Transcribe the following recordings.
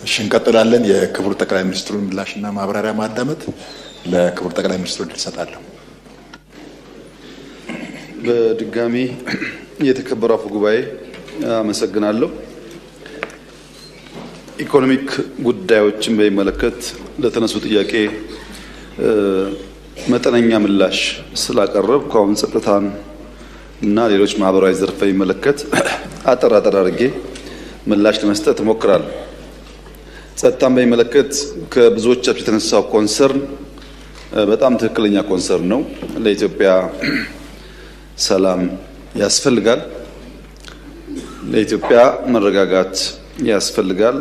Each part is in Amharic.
እሺ እንቀጥላለን። የክቡር ጠቅላይ ሚኒስትሩን ምላሽና ማብራሪያ ማዳመጥ ለክቡር ጠቅላይ ሚኒስትሩ እንሰጣለን። በድጋሚ የተከበሩ አፈ ጉባኤ አመሰግናለሁ። ኢኮኖሚክ ጉዳዮችን በሚመለከት ለተነሱ ጥያቄ መጠነኛ ምላሽ ስላቀረብኩ አሁን ጸጥታን እና ሌሎች ማህበራዊ ዘርፍ በሚመለከት አጠር አድርጌ ምላሽ ለመስጠት እሞክራለሁ። ጸጥታን በሚመለከት ከብዙዎቻችሁ የተነሳው ኮንሰርን በጣም ትክክለኛ ኮንሰርን ነው። ለኢትዮጵያ ሰላም ያስፈልጋል። ለኢትዮጵያ መረጋጋት ያስፈልጋል።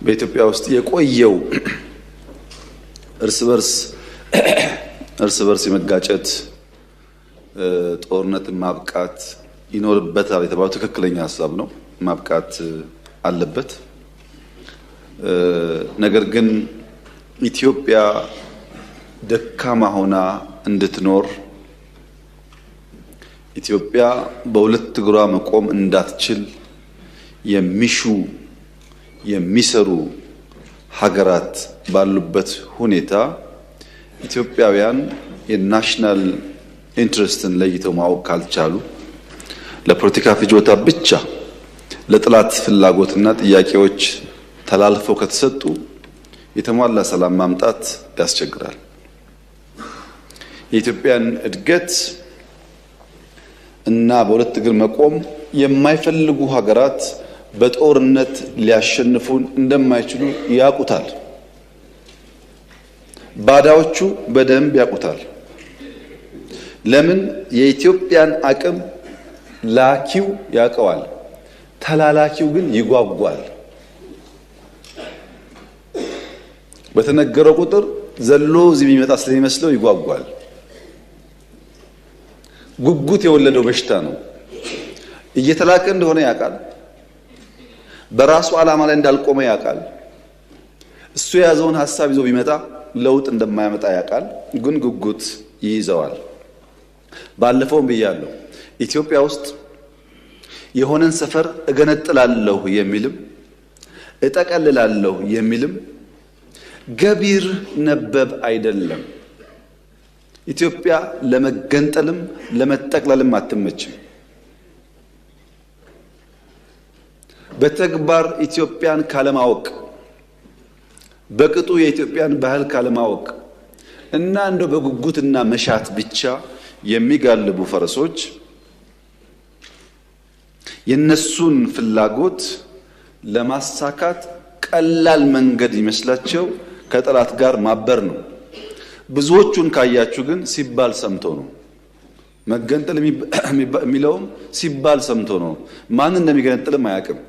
በኢትዮጵያ ውስጥ የቆየው እርስ በርስ የመጋጨት ጦርነትን ማብቃት ይኖርበታል የተባለው ትክክለኛ ሀሳብ ነው። ማብቃት አለበት። ነገር ግን ኢትዮጵያ ደካማ ሆና እንድትኖር ኢትዮጵያ በሁለት እግሯ መቆም እንዳትችል የሚሰሩ ሀገራት ባሉበት ሁኔታ ኢትዮጵያውያን የናሽናል ኢንትረስትን ለይተው ማወቅ ካልቻሉ ለፖለቲካ ፍጆታ ብቻ ለጥላት ፍላጎትና ጥያቄዎች ተላልፈው ከተሰጡ የተሟላ ሰላም ማምጣት ያስቸግራል። የኢትዮጵያን እድገት እና በሁለት እግር መቆም የማይፈልጉ ሀገራት በጦርነት ሊያሸንፉን እንደማይችሉ ያውቁታል። ባዳዎቹ በደንብ ያውቁታል። ለምን? የኢትዮጵያን አቅም ላኪው ያውቀዋል፣ ተላላኪው ግን ይጓጓል። በተነገረው ቁጥር ዘሎ እዚህ የሚመጣ ስለሚመስለው ይጓጓል። ጉጉት የወለደው በሽታ ነው። እየተላከ እንደሆነ ያውቃል። በራሱ ዓላማ ላይ እንዳልቆመ ያውቃል። እሱ የያዘውን ሐሳብ ይዞ ቢመጣ ለውጥ እንደማያመጣ ያውቃል። ግን ጉጉት ይይዘዋል። ባለፈውም ብያለሁ፣ ኢትዮጵያ ውስጥ የሆነን ሰፈር እገነጥላለሁ የሚልም እጠቀልላለሁ የሚልም ገቢር ነበብ አይደለም። ኢትዮጵያ ለመገንጠልም ለመጠቅለልም አትመችም። በተግባር ኢትዮጵያን ካለማወቅ፣ በቅጡ የኢትዮጵያን ባህል ካለማወቅ እና እንደው በጉጉትና መሻት ብቻ የሚጋልቡ ፈረሶች የነሱን ፍላጎት ለማሳካት ቀላል መንገድ ይመስላቸው ከጠላት ጋር ማበር ነው። ብዙዎቹን ካያችሁ ግን ሲባል ሰምቶ ነው። መገንጠል የሚለውም ሲባል ሰምቶ ነው። ማን እንደሚገነጥልም አያውቅም።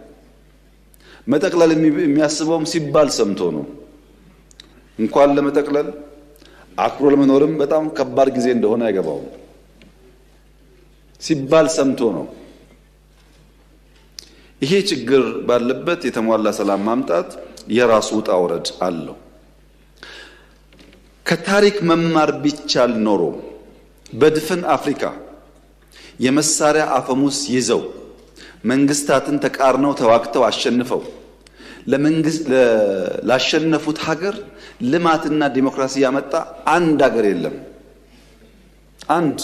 መጠቅለል የሚያስበውም ሲባል ሰምቶ ነው። እንኳን ለመጠቅለል አክብሮ ለመኖርም በጣም ከባድ ጊዜ እንደሆነ አይገባውም። ሲባል ሰምቶ ነው። ይሄ ችግር ባለበት የተሟላ ሰላም ማምጣት የራሱ ውጣ ውረድ አለው። ከታሪክ መማር ቢቻል ኖሮ በድፍን አፍሪካ የመሳሪያ አፈሙስ ይዘው መንግስታትን ተቃርነው ተዋግተው አሸንፈው ላሸነፉት ሀገር ልማትና ዲሞክራሲ ያመጣ አንድ ሀገር የለም። አንድ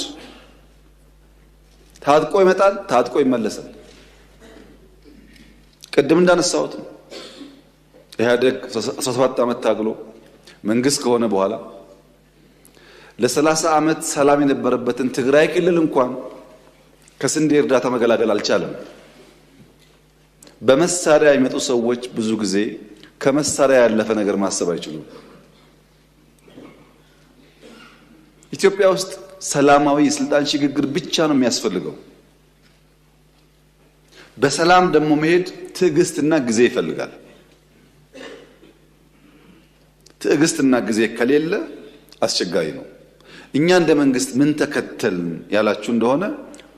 ታጥቆ ይመጣል፣ ታጥቆ ይመለሳል። ቅድም እንዳነሳሁት ኢህአዴግ 17 ዓመት ታግሎ መንግስት ከሆነ በኋላ ለ30 ዓመት ሰላም የነበረበትን ትግራይ ክልል እንኳን ከስንዴ እርዳታ መገላገል አልቻለም። በመሳሪያ የሚመጡ ሰዎች ብዙ ጊዜ ከመሳሪያ ያለፈ ነገር ማሰብ አይችሉም። ኢትዮጵያ ውስጥ ሰላማዊ የስልጣን ሽግግር ብቻ ነው የሚያስፈልገው። በሰላም ደግሞ መሄድ ትዕግስትና ጊዜ ይፈልጋል። ትዕግስትና ጊዜ ከሌለ አስቸጋሪ ነው። እኛ እንደ መንግስት ምን ተከተልን ያላችሁ እንደሆነ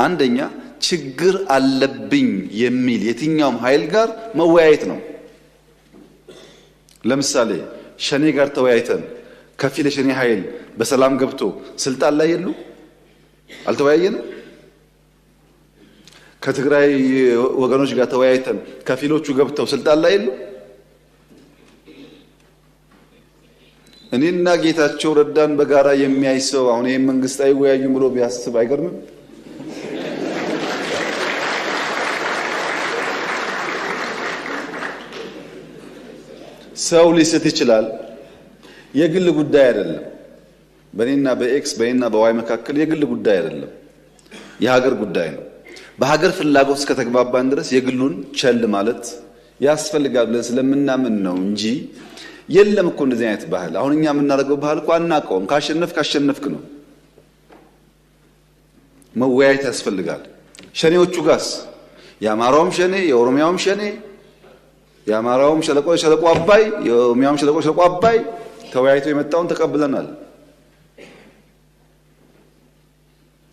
አንደኛ ችግር አለብኝ የሚል የትኛውም ኃይል ጋር መወያየት ነው። ለምሳሌ ሸኔ ጋር ተወያይተን ከፊል የሸኔ ኃይል በሰላም ገብቶ ስልጣን ላይ የሉ አልተወያየንም። ከትግራይ ወገኖች ጋር ተወያይተን ከፊሎቹ ገብተው ስልጣን ላይ የሉ እኔና ጌታቸው ረዳን በጋራ የሚያይ ሰው አሁን ይሄን መንግስት አይወያዩም ብሎ ቢያስብ አይገርምም? ሰው ሊስት ይችላል። የግል ጉዳይ አይደለም። በእኔና በኤክስ በእኔና በዋይ መካከል የግል ጉዳይ አይደለም፣ የሀገር ጉዳይ ነው። በሀገር ፍላጎት እስከተግባባን ድረስ የግሉን ቸል ማለት ያስፈልጋል ብለን ስለምናምን ነው እንጂ የለም እኮ እንደዚህ አይነት ባህል። አሁን እኛ የምናደርገው ባህል እኮ አናውቀውም። ካሸነፍክ ነው። መወያየት ያስፈልጋል። ሸኔዎቹ ጋስ የአማራውም ሸኔ የኦሮሚያውም ሸኔ የአማራውም ሸለቆ አባይ የኦሮሚያውም ሸለቆ አባይ ተወያይቶ የመጣውን ተቀብለናል።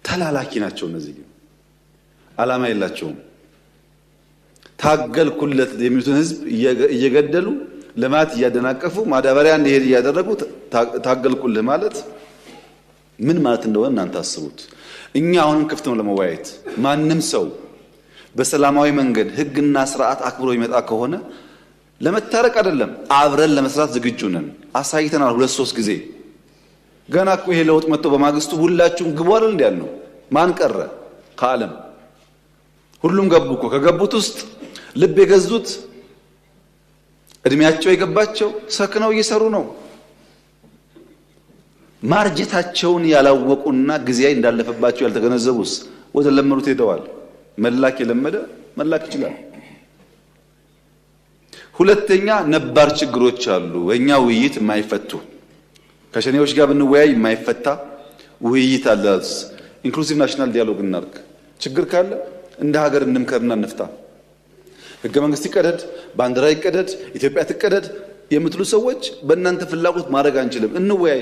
ተላላኪ ናቸው እነዚህ፣ ግን ዓላማ የላቸውም። ታገልኩለት የሚሉትን ህዝብ እየገደሉ ልማት እያደናቀፉ ማዳበሪያ እንዲሄድ እያደረጉ ታገልኩልህ ማለት ምን ማለት እንደሆነ እናንተ አስቡት። እኛ አሁንም ክፍት ነው ለመወያየት። ማንም ሰው በሰላማዊ መንገድ ህግና ስርዓት አክብሮ ይመጣ ከሆነ ለመታረቅ አይደለም አብረን ለመስራት ዝግጁ ነን። አሳይተናል 2-3 ጊዜ። ገና እኮ ይሄ ለውጥ መጥቶ በማግስቱ ሁላችሁም ግቡ አይደል እንዴ ያልነው? ማን ቀረ ከዓለም? ሁሉም ገቡ እኮ። ከገቡት ውስጥ ልብ የገዙት እድሜያቸው የገባቸው ሰክነው እየሰሩ ነው። ማርጀታቸውን ያላወቁና ጊዜ እንዳለፈባቸው ያልተገነዘቡስ ወደ ለመሩት ሄደዋል። መላክ የለመደ መላክ ይችላል። ሁለተኛ ነባር ችግሮች አሉ በእኛ ውይይት የማይፈቱ። ከሸኔዎች ጋር ብንወያይ የማይፈታ ውይይት አለ። ኢንክሉሲቭ ናሽናል ዲያሎግ እናርግ። ችግር ካለ እንደ ሀገር እንምከርና እንፍታ። ህገ መንግስት ይቀደድ፣ ባንዲራ ይቀደድ፣ ኢትዮጵያ ትቀደድ የምትሉ ሰዎች በእናንተ ፍላጎት ማድረግ አንችልም። እንወያይ፣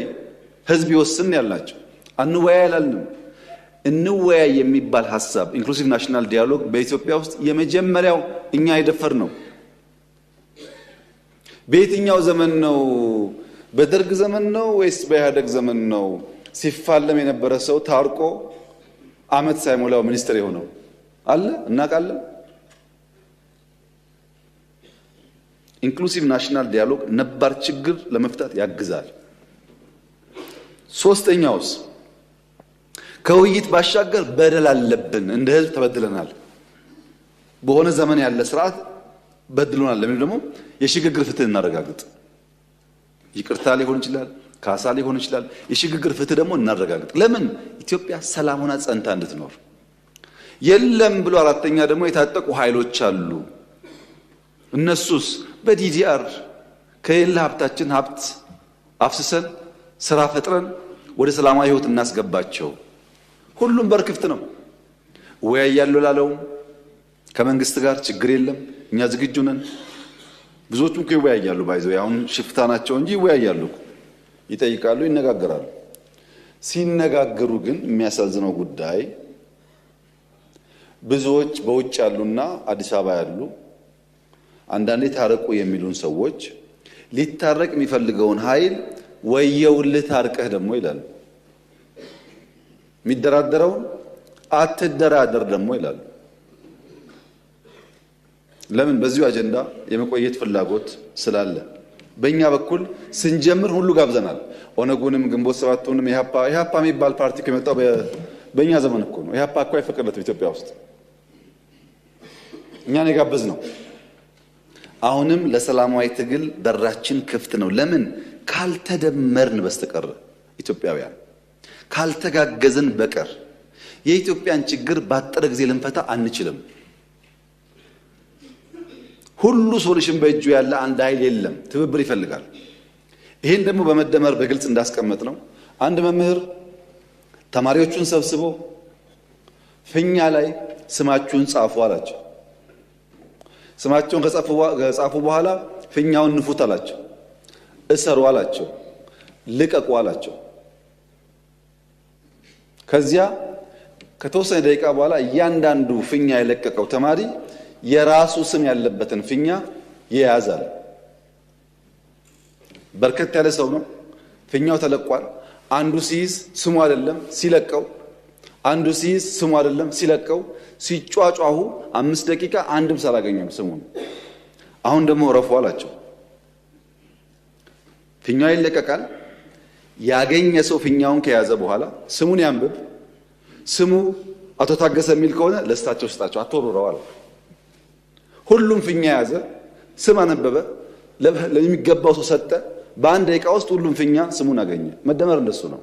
ህዝብ ይወስን ያልናቸው። አንወያይ አላልንም። እንወያይ የሚባል ሐሳብ ኢንክሉሲቭ ናሽናል ዲያሎግ በኢትዮጵያ ውስጥ የመጀመሪያው እኛ የደፈር ነው። በየትኛው ዘመን ነው? በደርግ ዘመን ነው ወይስ በኢህአደግ ዘመን ነው ሲፋለም የነበረ ሰው ታርቆ አመት ሳይሞላው ሚኒስትር የሆነው? አለ እናውቃለን። ኢንክሉሲቭ ናሽናል ዲያሎግ ነባር ችግር ለመፍታት ያግዛል። ሶስተኛውስ ከውይይት ባሻገር በደል አለብን፣ እንደ ህዝብ ተበድለናል፣ በሆነ ዘመን ያለ ስርዓት በድሎናል ለምን ደግሞ የሽግግር ፍትህ እናረጋግጥ። ይቅርታ ሊሆን ይችላል፣ ካሳ ሊሆን ይችላል። የሽግግር ፍትህ ደግሞ እናረጋግጥ። ለምን ኢትዮጵያ ሰላም ሆና ጸንታ እንድትኖር። የለም ብሎ አራተኛ ደግሞ የታጠቁ ኃይሎች አሉ። እነሱስ በዲዲአር ከሌላ ሀብታችን ሀብት አፍስሰን ስራ ፈጥረን ወደ ሰላማዊ ህይወት እናስገባቸው። ሁሉም በር ክፍት ነው። ወያያለው ላለው ከመንግስት ጋር ችግር የለም፣ እኛ ዝግጁ ነን። ብዙዎቹም እኮ ይወያያሉ፣ ባይዘው አሁን ሽፍታ ናቸው እንጂ ይወያያሉ፣ ይጠይቃሉ፣ ይነጋገራሉ። ሲነጋገሩ ግን የሚያሳዝነው ጉዳይ ብዙዎች በውጭ ያሉና አዲስ አበባ ያሉ አንዳንዴ ታረቁ የሚሉን ሰዎች ሊታረቅ የሚፈልገውን ኃይል ወየውልህ ታርቀህ ደግሞ ይላሉ። የሚደራደረውን አትደራደር ደግሞ ይላሉ። ለምን? በዚሁ አጀንዳ የመቆየት ፍላጎት ስላለ። በእኛ በኩል ስንጀምር ሁሉ ጋብዘናል። ኦነጉንም ግንቦት ሰባቱንም ኢህአፓ የሚባል ፓርቲ ከመጣው በእኛ ዘመን እኮ ነው። ኢህአፓ እኮ አይፈቀድለትም ኢትዮጵያ ውስጥ፣ እኛን የጋበዝ ነው። አሁንም ለሰላማዊ ትግል በራችን ክፍት ነው። ለምን? ካልተደመርን በስተቀር ኢትዮጵያውያን ካልተጋገዝን በቀር የኢትዮጵያን ችግር ባጠረ ጊዜ ልንፈታ አንችልም። ሁሉ ሶሉሽን በእጁ ያለ አንድ ኃይል የለም፣ ትብብር ይፈልጋል። ይሄን ደግሞ በመደመር በግልጽ እንዳስቀመጥ ነው። አንድ መምህር ተማሪዎቹን ሰብስቦ ፊኛ ላይ ስማችሁን ጻፉ አላቸው። ስማቸውን ከጻፉ በኋላ ፊኛውን ንፉት አላቸው፣ እሰሩ አላቸው፣ ልቀቁ አላቸው። ከዚያ ከተወሰነ ደቂቃ በኋላ እያንዳንዱ ፊኛ የለቀቀው ተማሪ የራሱ ስም ያለበትን ፊኛ ይያዛል። በርከት ያለ ሰው ነው። ፊኛው ተለቋል። አንዱ ሲይዝ ስሙ አይደለም ሲለቀው፣ አንዱ ሲይዝ ስሙ አይደለም ሲለቀው፣ ሲጫጫሁ 5 ደቂቃ አንድም ሳላገኘም ስሙን። አሁን ደግሞ ረፉ አላቸው። ፊኛው ይለቀቃል። ያገኘ ሰው ፊኛውን ከያዘ በኋላ ስሙን ያንብብ። ስሙ አቶ ታገሰ የሚል ከሆነ ለስታቸው ስጣቸው፣ አትወርውረዋል። ሁሉም ፊኛ ያዘ፣ ስም አነበበ፣ ለሚገባው ሰው ሰጠ። በአንድ ደቂቃ ውስጥ ሁሉም ፊኛ ስሙን አገኘ። መደመር እንደሱ ነው።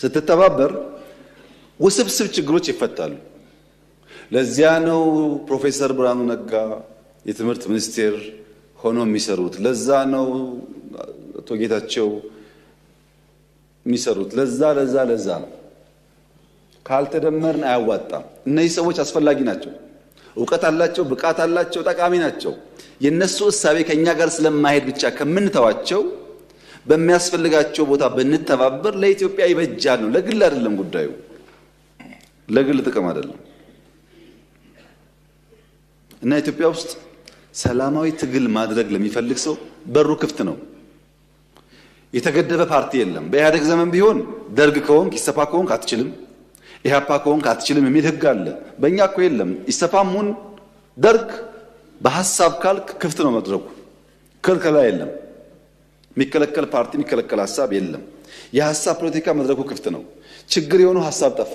ስትተባበር ውስብስብ ችግሮች ይፈታሉ። ለዚያ ነው ፕሮፌሰር ብርሃኑ ነጋ የትምህርት ሚኒስቴር ሆኖ የሚሰሩት። ለዛ ነው አቶ ጌታቸው የሚሰሩት። ለዛ ነው። ካልተደመርን አያዋጣም። እነዚህ ሰዎች አስፈላጊ ናቸው። እውቀት አላቸው፣ ብቃት አላቸው፣ ጠቃሚ ናቸው። የነሱ እሳቤ ከኛ ጋር ስለማይሄድ ብቻ ከምንተዋቸው በሚያስፈልጋቸው ቦታ ብንተባበር ለኢትዮጵያ ይበጃል ነው። ለግል አይደለም ጉዳዩ፣ ለግል ጥቅም አይደለም። እና ኢትዮጵያ ውስጥ ሰላማዊ ትግል ማድረግ ለሚፈልግ ሰው በሩ ክፍት ነው። የተገደበ ፓርቲ የለም። በኢህአደግ ዘመን ቢሆን ደርግ ከሆንክ ኢሰፓ ከሆንክ አትችልም፣ ኢህአፓ ከሆንክ አትችልም የሚል ህግ አለ። በእኛ እኮ የለም። ኢሰፓሙን ደርግ በሐሳብ ካልክ ክፍት ነው መድረኩ፣ ክልከላ የለም። የሚከለከል ፓርቲ የሚከለከል ሐሳብ የለም። የሐሳብ ፖለቲካ መድረኩ ክፍት ነው። ችግር የሆነው ሐሳብ ጠፋ።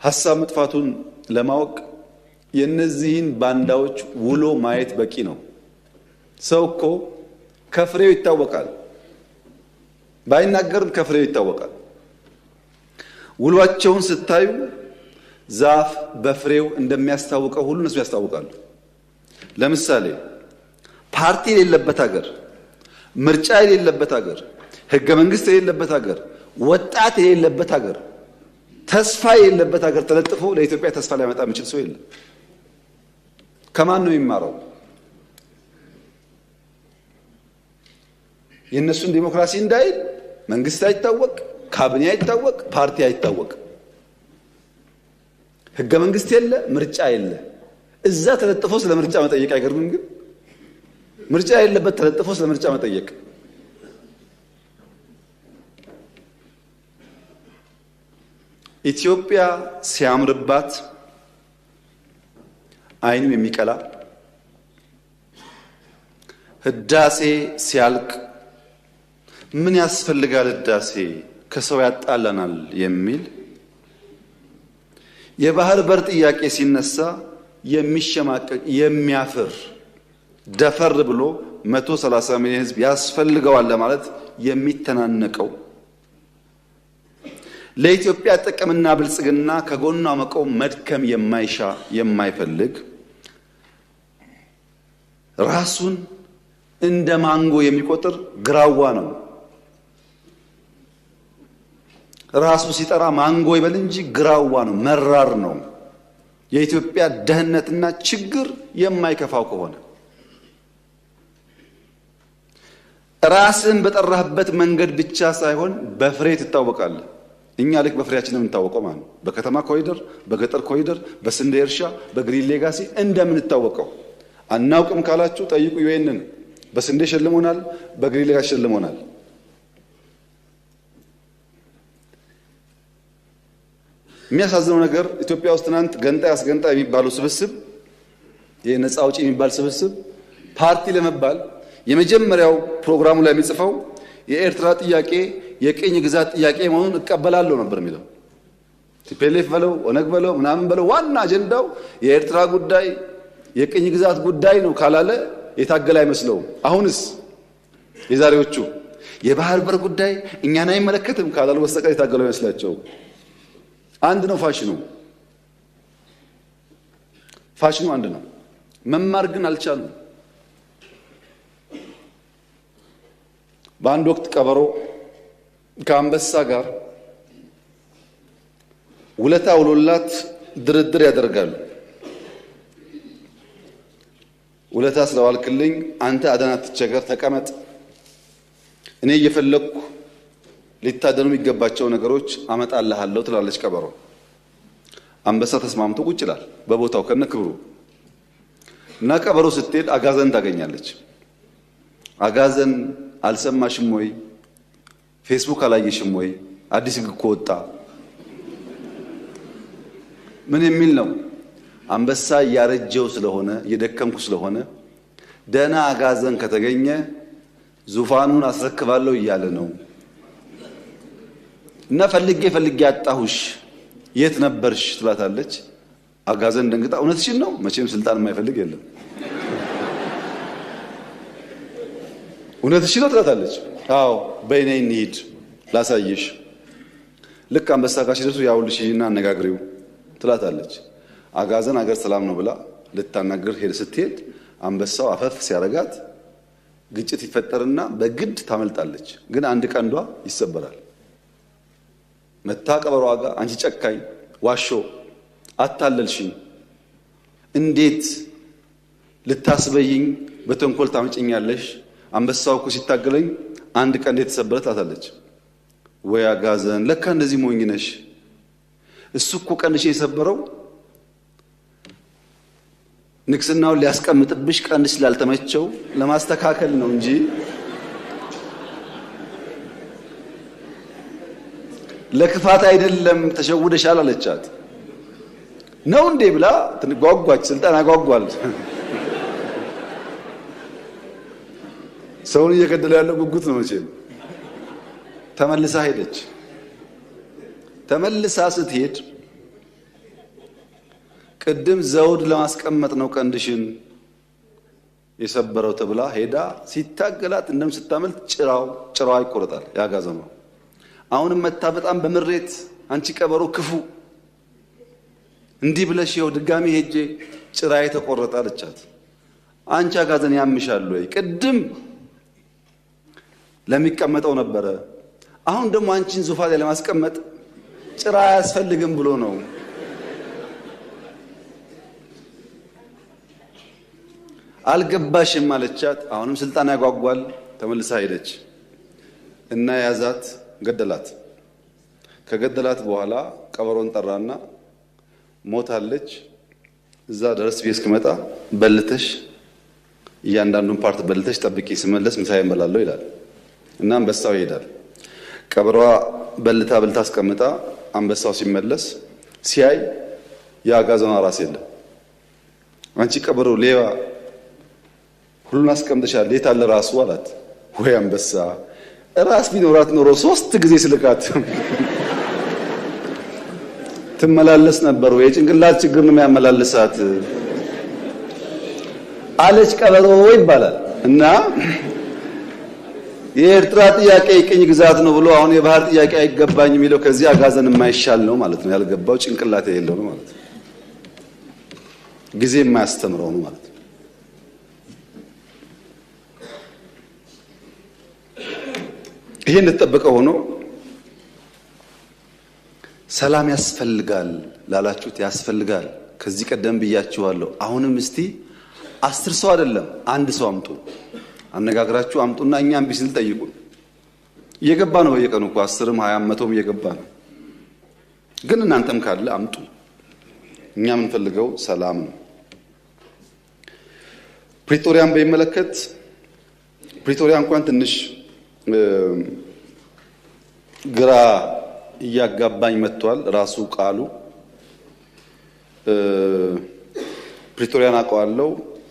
ሐሳብ መጥፋቱን ለማወቅ የነዚህን ባንዳዎች ውሎ ማየት በቂ ነው። ሰው እኮ ከፍሬው ይታወቃል፣ ባይናገርም ከፍሬው ይታወቃል። ውሏቸውን ስታዩ ዛፍ በፍሬው እንደሚያስታውቀው ሁሉ እነሱ ያስታውቃሉ። ለምሳሌ ፓርቲ የሌለበት ሀገር፣ ምርጫ የሌለበት ሀገር፣ ህገ መንግስት የሌለበት ሀገር፣ ወጣት የሌለበት ሀገር፣ ተስፋ የሌለበት ሀገር ተለጥፎ ለኢትዮጵያ ተስፋ ሊያመጣ የሚችል ሰው የለም። ከማን ነው የሚማረው? የእነሱን ዲሞክራሲ እንዳይል መንግስት አይታወቅ፣ ካቢኔ አይታወቅ፣ ፓርቲ አይታወቅ፣ ህገ መንግስት የለ፣ ምርጫ የለ። እዛ ተለጥፎ ስለ ምርጫ መጠየቅ አይገርምም? ግን ምርጫ የሌለበት ተለጥፎ ስለ ምርጫ መጠየቅ ኢትዮጵያ ሲያምርባት አይኑ የሚቀላ ህዳሴ ሲያልቅ ምን ያስፈልጋል ህዳሴ ከሰው ያጣላናል የሚል የባህር በር ጥያቄ ሲነሳ የሚሸማቀቅ የሚያፍር ደፈር ብሎ 130 ሚሊዮን ህዝብ ያስፈልገዋል ለማለት የሚተናነቀው ለኢትዮጵያ ጥቅምና ብልጽግና ከጎኗ መቆም መድከም የማይሻ የማይፈልግ ራሱን እንደ ማንጎ የሚቆጥር ግራዋ ነው። ራሱ ሲጠራ ማንጎ ይበል እንጂ ግራዋ ነው፣ መራር ነው። የኢትዮጵያ ደህንነትና ችግር የማይከፋው ከሆነ ራስን በጠራህበት መንገድ ብቻ ሳይሆን በፍሬ ትታወቃለህ። እኛ ልክ በፍሬያችን የምንታወቀው ማለት ነው። በከተማ ኮሪደር፣ በገጠር ኮሪደር፣ በስንዴ እርሻ፣ በግሪን ሌጋሲ እንደምንታወቀው አናውቅም ካላችሁ ጠይቁ። ዩኤንን በስንዴ ሸልሞናል፣ በግሪን ሌጋሲ ሸልሞናል። የሚያሳዝነው ነገር ኢትዮጵያ ውስጥ ትናንት ገንጣይ አስገንጣይ የሚባለው ስብስብ፣ የነፃ አውጪ የሚባል ስብስብ ፓርቲ ለመባል የመጀመሪያው ፕሮግራሙ ላይ የሚጽፈው የኤርትራ ጥያቄ የቅኝ ግዛት ጥያቄ መሆኑን እቀበላለሁ ነበር የሚለው። ቲፒኤልኤፍ በለው ኦነግ በለው ምናምን በለው ዋና አጀንዳው የኤርትራ ጉዳይ የቅኝ ግዛት ጉዳይ ነው ካላለ የታገለ አይመስለውም። አሁንስ የዛሬዎቹ የባህር በር ጉዳይ እኛን አይመለከትም ካላሉ በስተቀር የታገለው አይመስላቸው። አንድ ነው ፋሽኑ አንድ ነው። መማር ግን አልቻሉም። በአንድ ወቅት ቀበሮ ከአንበሳ ጋር ውለታ ውሎላት ድርድር ያደርጋሉ። ውለታ ስለዋልክልኝ አንተ አደና ትቸገር ተቀመጥ፣ እኔ እየፈለኩ ሊታደኑ የሚገባቸው ነገሮች አመጣልሃለሁ ትላለች ቀበሮ። አንበሳ ተስማምቶ ቁጭ ይላል በቦታው ከነ ክብሩ እና ቀበሮ ስትሄድ አጋዘን ታገኛለች። አጋዘን አልሰማሽም ወይ? ፌስቡክ አላየሽም ወይ? አዲስ ህግ እኮ ወጣ። ምን የሚል ነው? አንበሳ እያረጀው ስለሆነ እየደከምኩ ስለሆነ ደህና አጋዘን ከተገኘ ዙፋኑን አስረክባለሁ እያለ ነው። እና ፈልጌ አጣሁሽ የት ነበርሽ ትላታለች። አጋዘን ደንግጣ እውነትሽን ነው? መቼም ስልጣን የማይፈልግ የለም። እውነትሽን ነው ትላታለች። አዎ በእኔ እንሂድ ላሳይሽ። ልክ አንበሳ ጋር ሲደርሱ ያውልሽ እና አነጋግሪው ትላታለች። አጋዘን አገር ሰላም ነው ብላ ልታናገር ስትሄድ አንበሳው አፈፍ ሲያረጋት ግጭት ይፈጠርና በግድ ታመልጣለች። ግን አንድ ቀንዷ ይሰበራል። መታ ቀበሯ ጋር አንቺ ጨካኝ ዋሾ አታለልሽኝ፣ እንዴት ልታስበይኝ በተንኮል ታመጭኛለሽ? አንበሳው እኮ ሲታገለኝ አንድ ቀንዴ ተሰበረ ትላታለች። ወይ አጋዘን ለካ እንደዚህ ሞኝ ነሽ። እሱ እኮ ቀንሽ የሰበረው ንግስናውን ሊያስቀምጥብሽ ቀንሽ ስላልተመቸው ለማስተካከል ነው እንጂ ለክፋት አይደለም። ተሸውደሻል አለቻት። ነው እንዴ ብላ ትጓጓች። ስልጣን አጓጓል። ሰውን እየገደለ ያለው ጉጉት ነው መቼም። ተመልሳ ሄደች። ተመልሳ ስትሄድ ቅድም ዘውድ ለማስቀመጥ ነው ቀንድሽን የሰበረው ተብላ ሄዳ ሲታገላት እንደም ስታመልጥ ጭራዋ ይቆረጣል ያጋዘማ። አሁንም መታ በጣም በምሬት አንቺ ቀበሮ ክፉ እንዲህ ብለሽ ይኸው ድጋሚ ሄጄ ጭራዬ ተቆረጠ አለቻት። አንቺ አጋዘን ያምሻል ወይ? ቅድም ለሚቀመጠው ነበረ፣ አሁን ደግሞ አንቺን ዙፋን ላይ ለማስቀመጥ ጭራ አያስፈልግም ብሎ ነው። አልገባሽም አለቻት። አሁንም ስልጣን ያጓጓል። ተመልሳ ሄደች እና ያዛት፣ ገደላት። ከገደላት በኋላ ቀበሮን ጠራና ሞታለች፣ እዛ ድረስ ቤት እስክመጣ በልተሽ እያንዳንዱን ፓርት በልተሽ ጠብቂ፣ ስመለስ ምሳዬ እበላለሁ ይላል። እና አንበሳው ይሄዳል። ቀበሮዋ በልታ አስቀምጣ አንበሳው ሲመለስ ሲያይ የአጋዘኗ ራስ የለም። አንቺ ቀበሮ ሌባ ሁሉን አስቀምጠሻል፣ የት አለ ራሱ አላት። ወይ አንበሳ ራስ ቢኖራት ኖሮ 3 ጊዜ ስልካት ትመላለስ ነበር። ወይ ጭንቅላት ችግር ነው የሚያመላልሳት አለች ቀበሮ ይባላል። እና የኤርትራ ጥያቄ የቅኝ ግዛት ነው ብሎ አሁን የባህር ጥያቄ አይገባኝ የሚለው ከዚህ አጋዘን የማይሻል ነው ማለት ነው። ያልገባው ጭንቅላት የሌለው ነው ማለት ነው። ጊዜ የማያስተምረው ነው ማለት ነው። ይሄ እንደተጠበቀ ሆኖ ሰላም ያስፈልጋል ላላችሁት ያስፈልጋል። ከዚህ ቀደም ብያችኋለሁ። አሁንም እስቲ 10 ሰው አይደለም 1 ሰው አምጡ፣ አነጋግራችሁ አምጡና እኛም ቢስል ጠይቁን። እየገባ ነው በየቀኑ እኮ 10ም 20ም 100ም እየገባ ነው። ግን እናንተም ካለ አምጡ። እኛ የምንፈልገው ሰላም ነው። ፕሪቶሪያን በሚመለከት ፕሪቶሪያ እንኳን ትንሽ ግራ እያጋባኝ መጥቷል። ራሱ ቃሉ ፕሪቶሪያን አውቀዋለሁ፣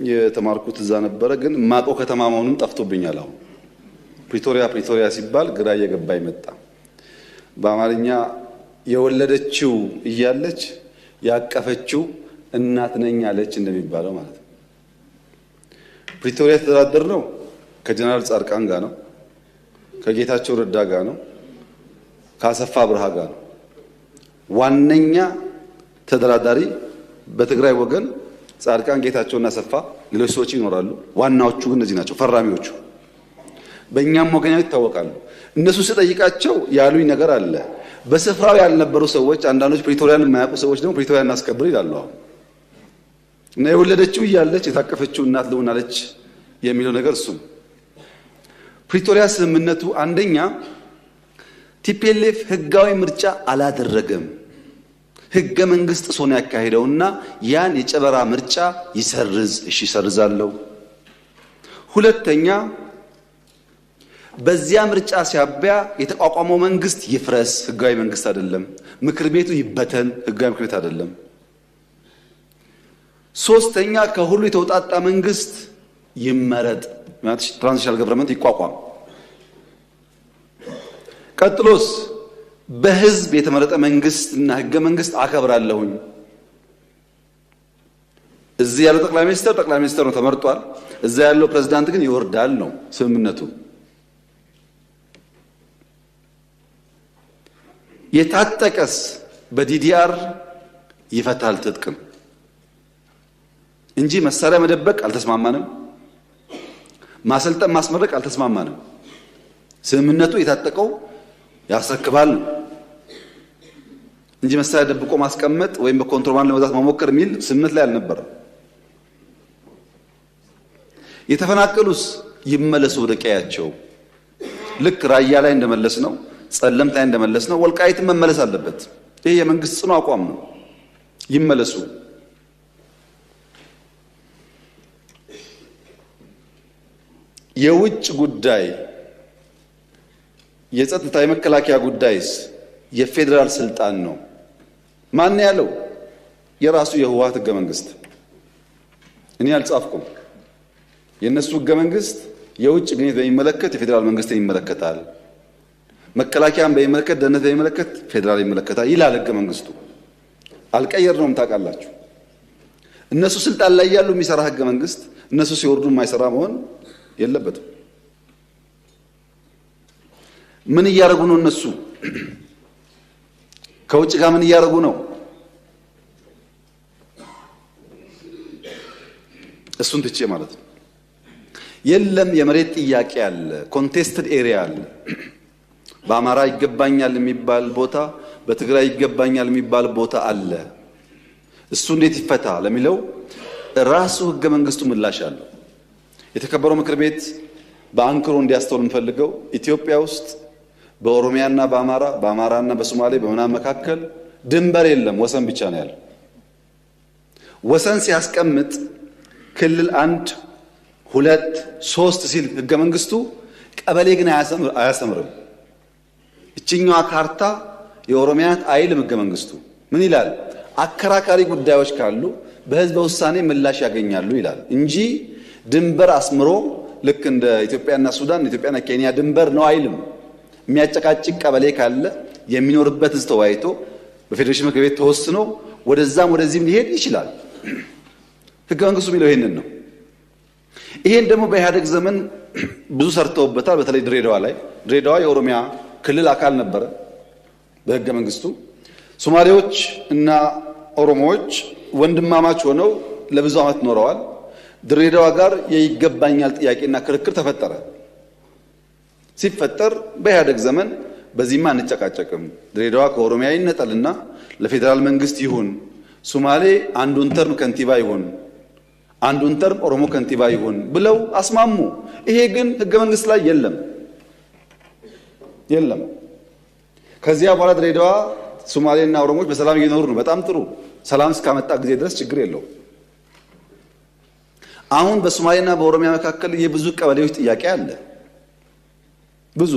የተማርኩት እዛ ነበረ። ግን ማቀው ከተማ መሆኑን ጠፍቶብኛል። አሁን ፕሪቶሪያ ሲባል ግራ እየገባኝ መጣ። በአማርኛ የወለደችው እያለች ያቀፈችው እናት ነኝ አለች እንደሚባለው ማለት ነው። ፕሪቶሪያ የተደራደር ነው ከጀነራል ጻድቃን ጋር ነው፣ ከጌታቸው ረዳ ጋር ነው፣ ከአሰፋ ብርሃ ጋር ነው። ዋነኛ ተደራዳሪ በትግራይ ወገን ጻድቃን፣ ጌታቸውና አሰፋ፣ ሌሎች ሰዎች ይኖራሉ። ዋናዎቹ ግን እነዚህ ናቸው ፈራሚዎቹ። በእኛም ወገን ይታወቃሉ። እነሱ ስጠይቃቸው ያሉኝ ነገር አለ። በስፍራው ያልነበሩ ሰዎች፣ አንዳንዶች ፕሪቶሪያን የማያውቁ ሰዎች ደግሞ ፕሪቶሪያን እናስከብር ይላሉ። አሁን እና የወለደችው እያለች የታቀፈችው እናት ልሆናለች የሚለው ነገር እሱ ነው። ፕሪቶሪያ ስምምነቱ አንደኛ ቲፒኤልኤፍ ህጋዊ ምርጫ አላደረገም። ህገ መንግስት ጥሶ ነው ያካሄደውና ያን የጨበራ ምርጫ ይሰርዝ። እሺ ይሰርዛለሁ። ሁለተኛ በዚያ ምርጫ ሲያበያ የተቋቋመው መንግስት ይፍረስ፣ ህጋዊ መንግስት አይደለም። ምክር ቤቱ ይበተን፣ ህጋዊ ምክር ቤት አይደለም። ሶስተኛ ከሁሉ የተውጣጣ መንግስት ይመረጥ ማለት ትራንዚሽናል ገቨርንመንት ይቋቋም። ቀጥሎስ በህዝብ የተመረጠ መንግስትና ህገ መንግስት አከብራለሁኝ። እዚህ ያለው ጠቅላይ ሚኒስትር ነው ተመርጧል። እዛ ያለው ፕሬዝዳንት ግን ይወርዳል ነው ስምምነቱ። የታጠቀስ በዲዲአር ይፈታል ትጥቅም እንጂ መሳሪያ መደበቅ አልተስማማንም። ማሰልጠን ማስመረቅ አልተስማማንም። ስምምነቱ የታጠቀው ያስረክባል እንጂ መሳሪያ ደብቆ ማስቀመጥ ወይም በኮንትሮባንድ ለመግዛት መሞከር የሚል ስምምነት ላይ አልነበረም። የተፈናቀሉስ ይመለሱ ወደ ቀያቸው። ልክ ራያ ላይ እንደመለስ ነው፣ ጸለምት ላይ እንደመለስ ነው፣ ወልቃይትም መመለስ አለበት። ይሄ የመንግስት ጽኑ አቋም ነው። ይመለሱ። የውጭ ጉዳይ፣ የጸጥታ፣ የመከላከያ ጉዳይስ የፌዴራል ስልጣን ነው። ማን ያለው? የራሱ የህወሓት ህገ መንግስት። እኔ አልጻፍኩም። የነሱ ህገ መንግስት የውጭ ግንኙነት በሚመለከት የፌዴራል መንግስትን ይመለከታል፣ መከላከያን በሚመለከት፣ ደህንነት በሚመለከት ፌዴራል ይመለከታል ይላል ህገ መንግስቱ። አልቀየርነውም ታውቃላችሁ። እነሱ ስልጣን ላይ ያሉ የሚሰራ ህገ መንግስት እነሱ ሲወርዱ የማይሰራ መሆን የለበትም። ምን እያደረጉ ነው እነሱ? ከውጭ ጋር ምን እያደረጉ ነው? እሱን ትቼ ማለት ነው። የለም የመሬት ጥያቄ አለ፣ ኮንቴስትድ ኤሪያ አለ። በአማራ ይገባኛል የሚባል ቦታ፣ በትግራይ ይገባኛል የሚባል ቦታ አለ። እሱ እንዴት ይፈታ ለሚለው ራሱ ህገ መንግስቱ ምላሽ አለው። የተከበረው ምክር ቤት በአንክሮ እንዲያስተውል የምፈልገው ኢትዮጵያ ውስጥ በኦሮሚያና በአማራና በሶማሌ በምናምን መካከል ድንበር የለም፣ ወሰን ብቻ ነው ያለው። ወሰን ሲያስቀምጥ ክልል 1 2 3 ሲል ህገ መንግስቱ ቀበሌ ግን አያሰምርም። እችኛዋ ካርታ የኦሮሚያ አይልም ህገ መንግስቱ። ምን ይላል? አከራካሪ ጉዳዮች ካሉ በህዝበ ውሳኔ ምላሽ ያገኛሉ ይላል እንጂ ድንበር አስምሮ ልክ እንደ ኢትዮጵያና ሱዳን፣ ኢትዮጵያና ኬንያ ድንበር ነው አይልም። የሚያጨቃጭቅ ቀበሌ ካለ የሚኖርበት ህዝብ ተወያይቶ በፌዴሬሽን ምክር ቤት ተወስኖ ወደዛም ወደዚህም ሊሄድ ይችላል። ህገ መንግስቱ የሚለው ይሄንን ነው። ይሄን ደግሞ በኢህአደግ ዘመን ብዙ ሰርተውበታል። በተለይ ድሬዳዋ ላይ። ድሬዳዋ የኦሮሚያ ክልል አካል ነበረ በህገ መንግስቱ። ሶማሌዎች እና ኦሮሞዎች ወንድማማች ሆነው ለብዙ ዓመት ኖረዋል። ድሬዳዋ ጋር የይገባኛል ጥያቄና ክርክር ተፈጠረ። ሲፈጠር በኢህአደግ ዘመን በዚህማ አንጨቃጨቅም፣ ድሬዳዋ ከኦሮሚያ ይነጠልና ለፌዴራል መንግስት ይሁን፣ ሶማሌ አንዱን ተርም ከንቲባ ይሁን፣ አንዱን ተርም ኦሮሞ ከንቲባ ይሁን ብለው አስማሙ። ይሄ ግን ህገ መንግስት ላይ የለም። ከዚያ በኋላ ድሬዳዋ ሶማሌና ኦሮሞዎች በሰላም እየኖሩ ነው። በጣም ጥሩ። ሰላም እስካመጣ ጊዜ ድረስ ችግር የለው። አሁን በሶማሌና በኦሮሚያ መካከል የብዙ ቀበሌዎች ጥያቄ አለ። ብዙ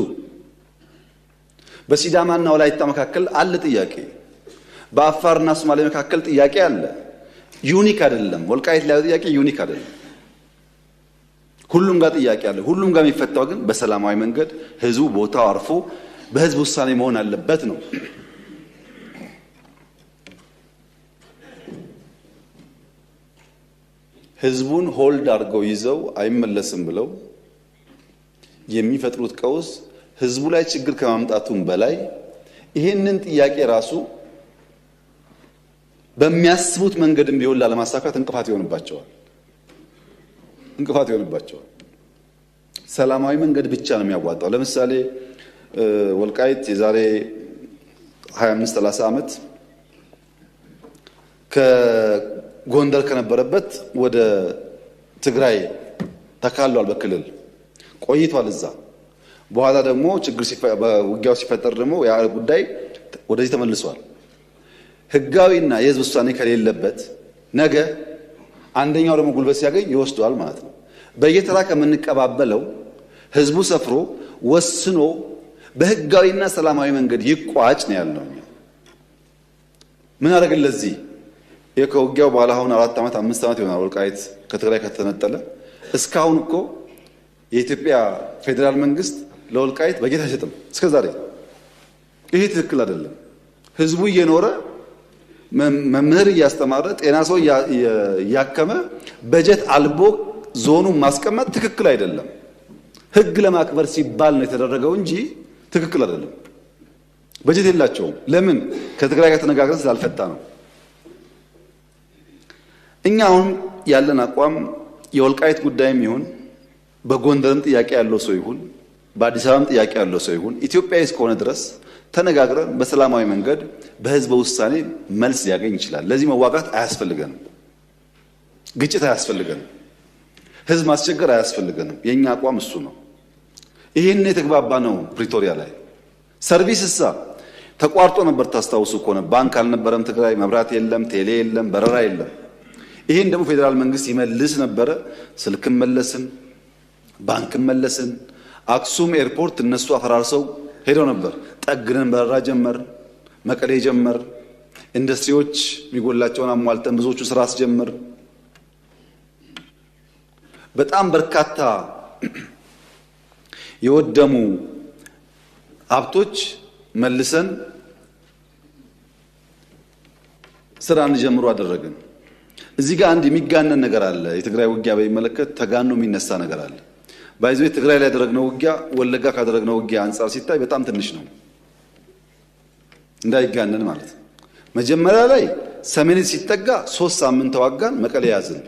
በሲዳማና ወላይታ መካከል አለ ጥያቄ። በአፋርና ሶማሌ መካከል ጥያቄ አለ። ዩኒክ አይደለም። ወልቃይት ላይ ጥያቄ ዩኒክ አይደለም። ሁሉም ጋር ጥያቄ አለ። ሁሉም ጋር የሚፈታው ግን በሰላማዊ መንገድ ህዝቡ ቦታው አርፎ በህዝብ ውሳኔ መሆን አለበት ነው። ህዝቡን ሆልድ አድርገው ይዘው አይመለስም ብለው የሚፈጥሩት ቀውስ ህዝቡ ላይ ችግር ከማምጣቱም በላይ ይሄንን ጥያቄ ራሱ በሚያስቡት መንገድም ቢሆን ላለማሳካት እንቅፋት ይሆንባቸዋል። ሰላማዊ መንገድ ብቻ ነው የሚያዋጣው። ለምሳሌ ወልቃይት የዛሬ 25-30 ዓመት ከጎንደር ከነበረበት ወደ ትግራይ ተካሏል። በክልል ቆይቷል እዛ። በኋላ ደግሞ ችግር በውጊያው ሲፈጠር ደግሞ ያ ጉዳይ ወደዚህ ተመልሷል። ህጋዊና የህዝብ ውሳኔ ከሌለበት ነገ አንደኛው ደግሞ ጉልበት ሲያገኝ ይወስደዋል ማለት ነው። በየተራ ከምንቀባበለው ህዝቡ ሰፍሮ ወስኖ በህጋዊና ሰላማዊ መንገድ ይቋጭ ነው ያለው። ምን አደረግን? ለዚህ ከውጊያው በኋላ አሁን 4 ዓመት 5 ዓመት ይሆናል ወልቃይት ከትግራይ ከተነጠለ። እስካሁን እኮ የኢትዮጵያ ፌዴራል መንግስት ለወልቃይት በጀት አይሰጥም እስከዛሬ። ይሄ ትክክል አይደለም። ህዝቡ እየኖረ መምህር እያስተማረ ጤና ሰው እያከመ በጀት አልቦ ዞኑን ማስቀመጥ ትክክል አይደለም። ህግ ለማክበር ሲባል ነው የተደረገው እንጂ ትክክል አይደለም። በጀት የላቸውም። ለምን? ከትግራይ ጋር ተነጋግረን ስላልፈታ ነው። እኛ አሁን ያለን አቋም የወልቃይት ጉዳይም ይሁን በጎንደርም ጥያቄ ያለው ሰው ይሁን በአዲስ አበባም ጥያቄ ያለው ሰው ይሁን ኢትዮጵያዊ እስከሆነ ድረስ ተነጋግረን በሰላማዊ መንገድ በህዝበ ውሳኔ መልስ ሊያገኝ ይችላል። ለዚህ መዋጋት አያስፈልገንም። ግጭት አያስፈልገንም። ህዝብ ማስቸገር አያስፈልገንም። የኛ አቋም እሱ ነው። ይሄን የተግባባ ነው። ፕሪቶሪያ ላይ ሰርቪስሳ ተቋርጦ ነበር። ታስታውሱ ከሆነ ባንክ አልነበረም ትግራይ፣ መብራት የለም፣ ቴሌ የለም፣ በረራ የለም። ይሄን ደግሞ ፌዴራል መንግስት ይመልስ ነበረ። ስልክም መለስን፣ ባንክም መለስን። አክሱም ኤርፖርት እነሱ አፈራርሰው ሄደው ነበር። ጠግነን በረራ ጀመር፣ መቀሌ ጀመር፣ ኢንዱስትሪዎች የሚጎላቸውን አሟልተን ብዙዎቹ ስራ አስጀምር። በጣም በርካታ የወደሙ ሀብቶች መልሰን ስራ እንጀምሩ አደረግን። እዚህ ጋር አንድ የሚጋነን ነገር አለ። የትግራይ ውጊያ በሚመለከት ተጋኖ የሚነሳ ነገር አለ። ባይዘው ትግራይ ላይ ያደረግነው ውጊያ ወለጋ ካደረግነው ውጊያ አንጻር ሲታይ በጣም ትንሽ ነው። እንዳይጋነን ማለት ነው። መጀመሪያ ላይ ሰሜን ሲጠጋ 3 ሳምንት ተዋጋን፣ መቀሌ ያዝን።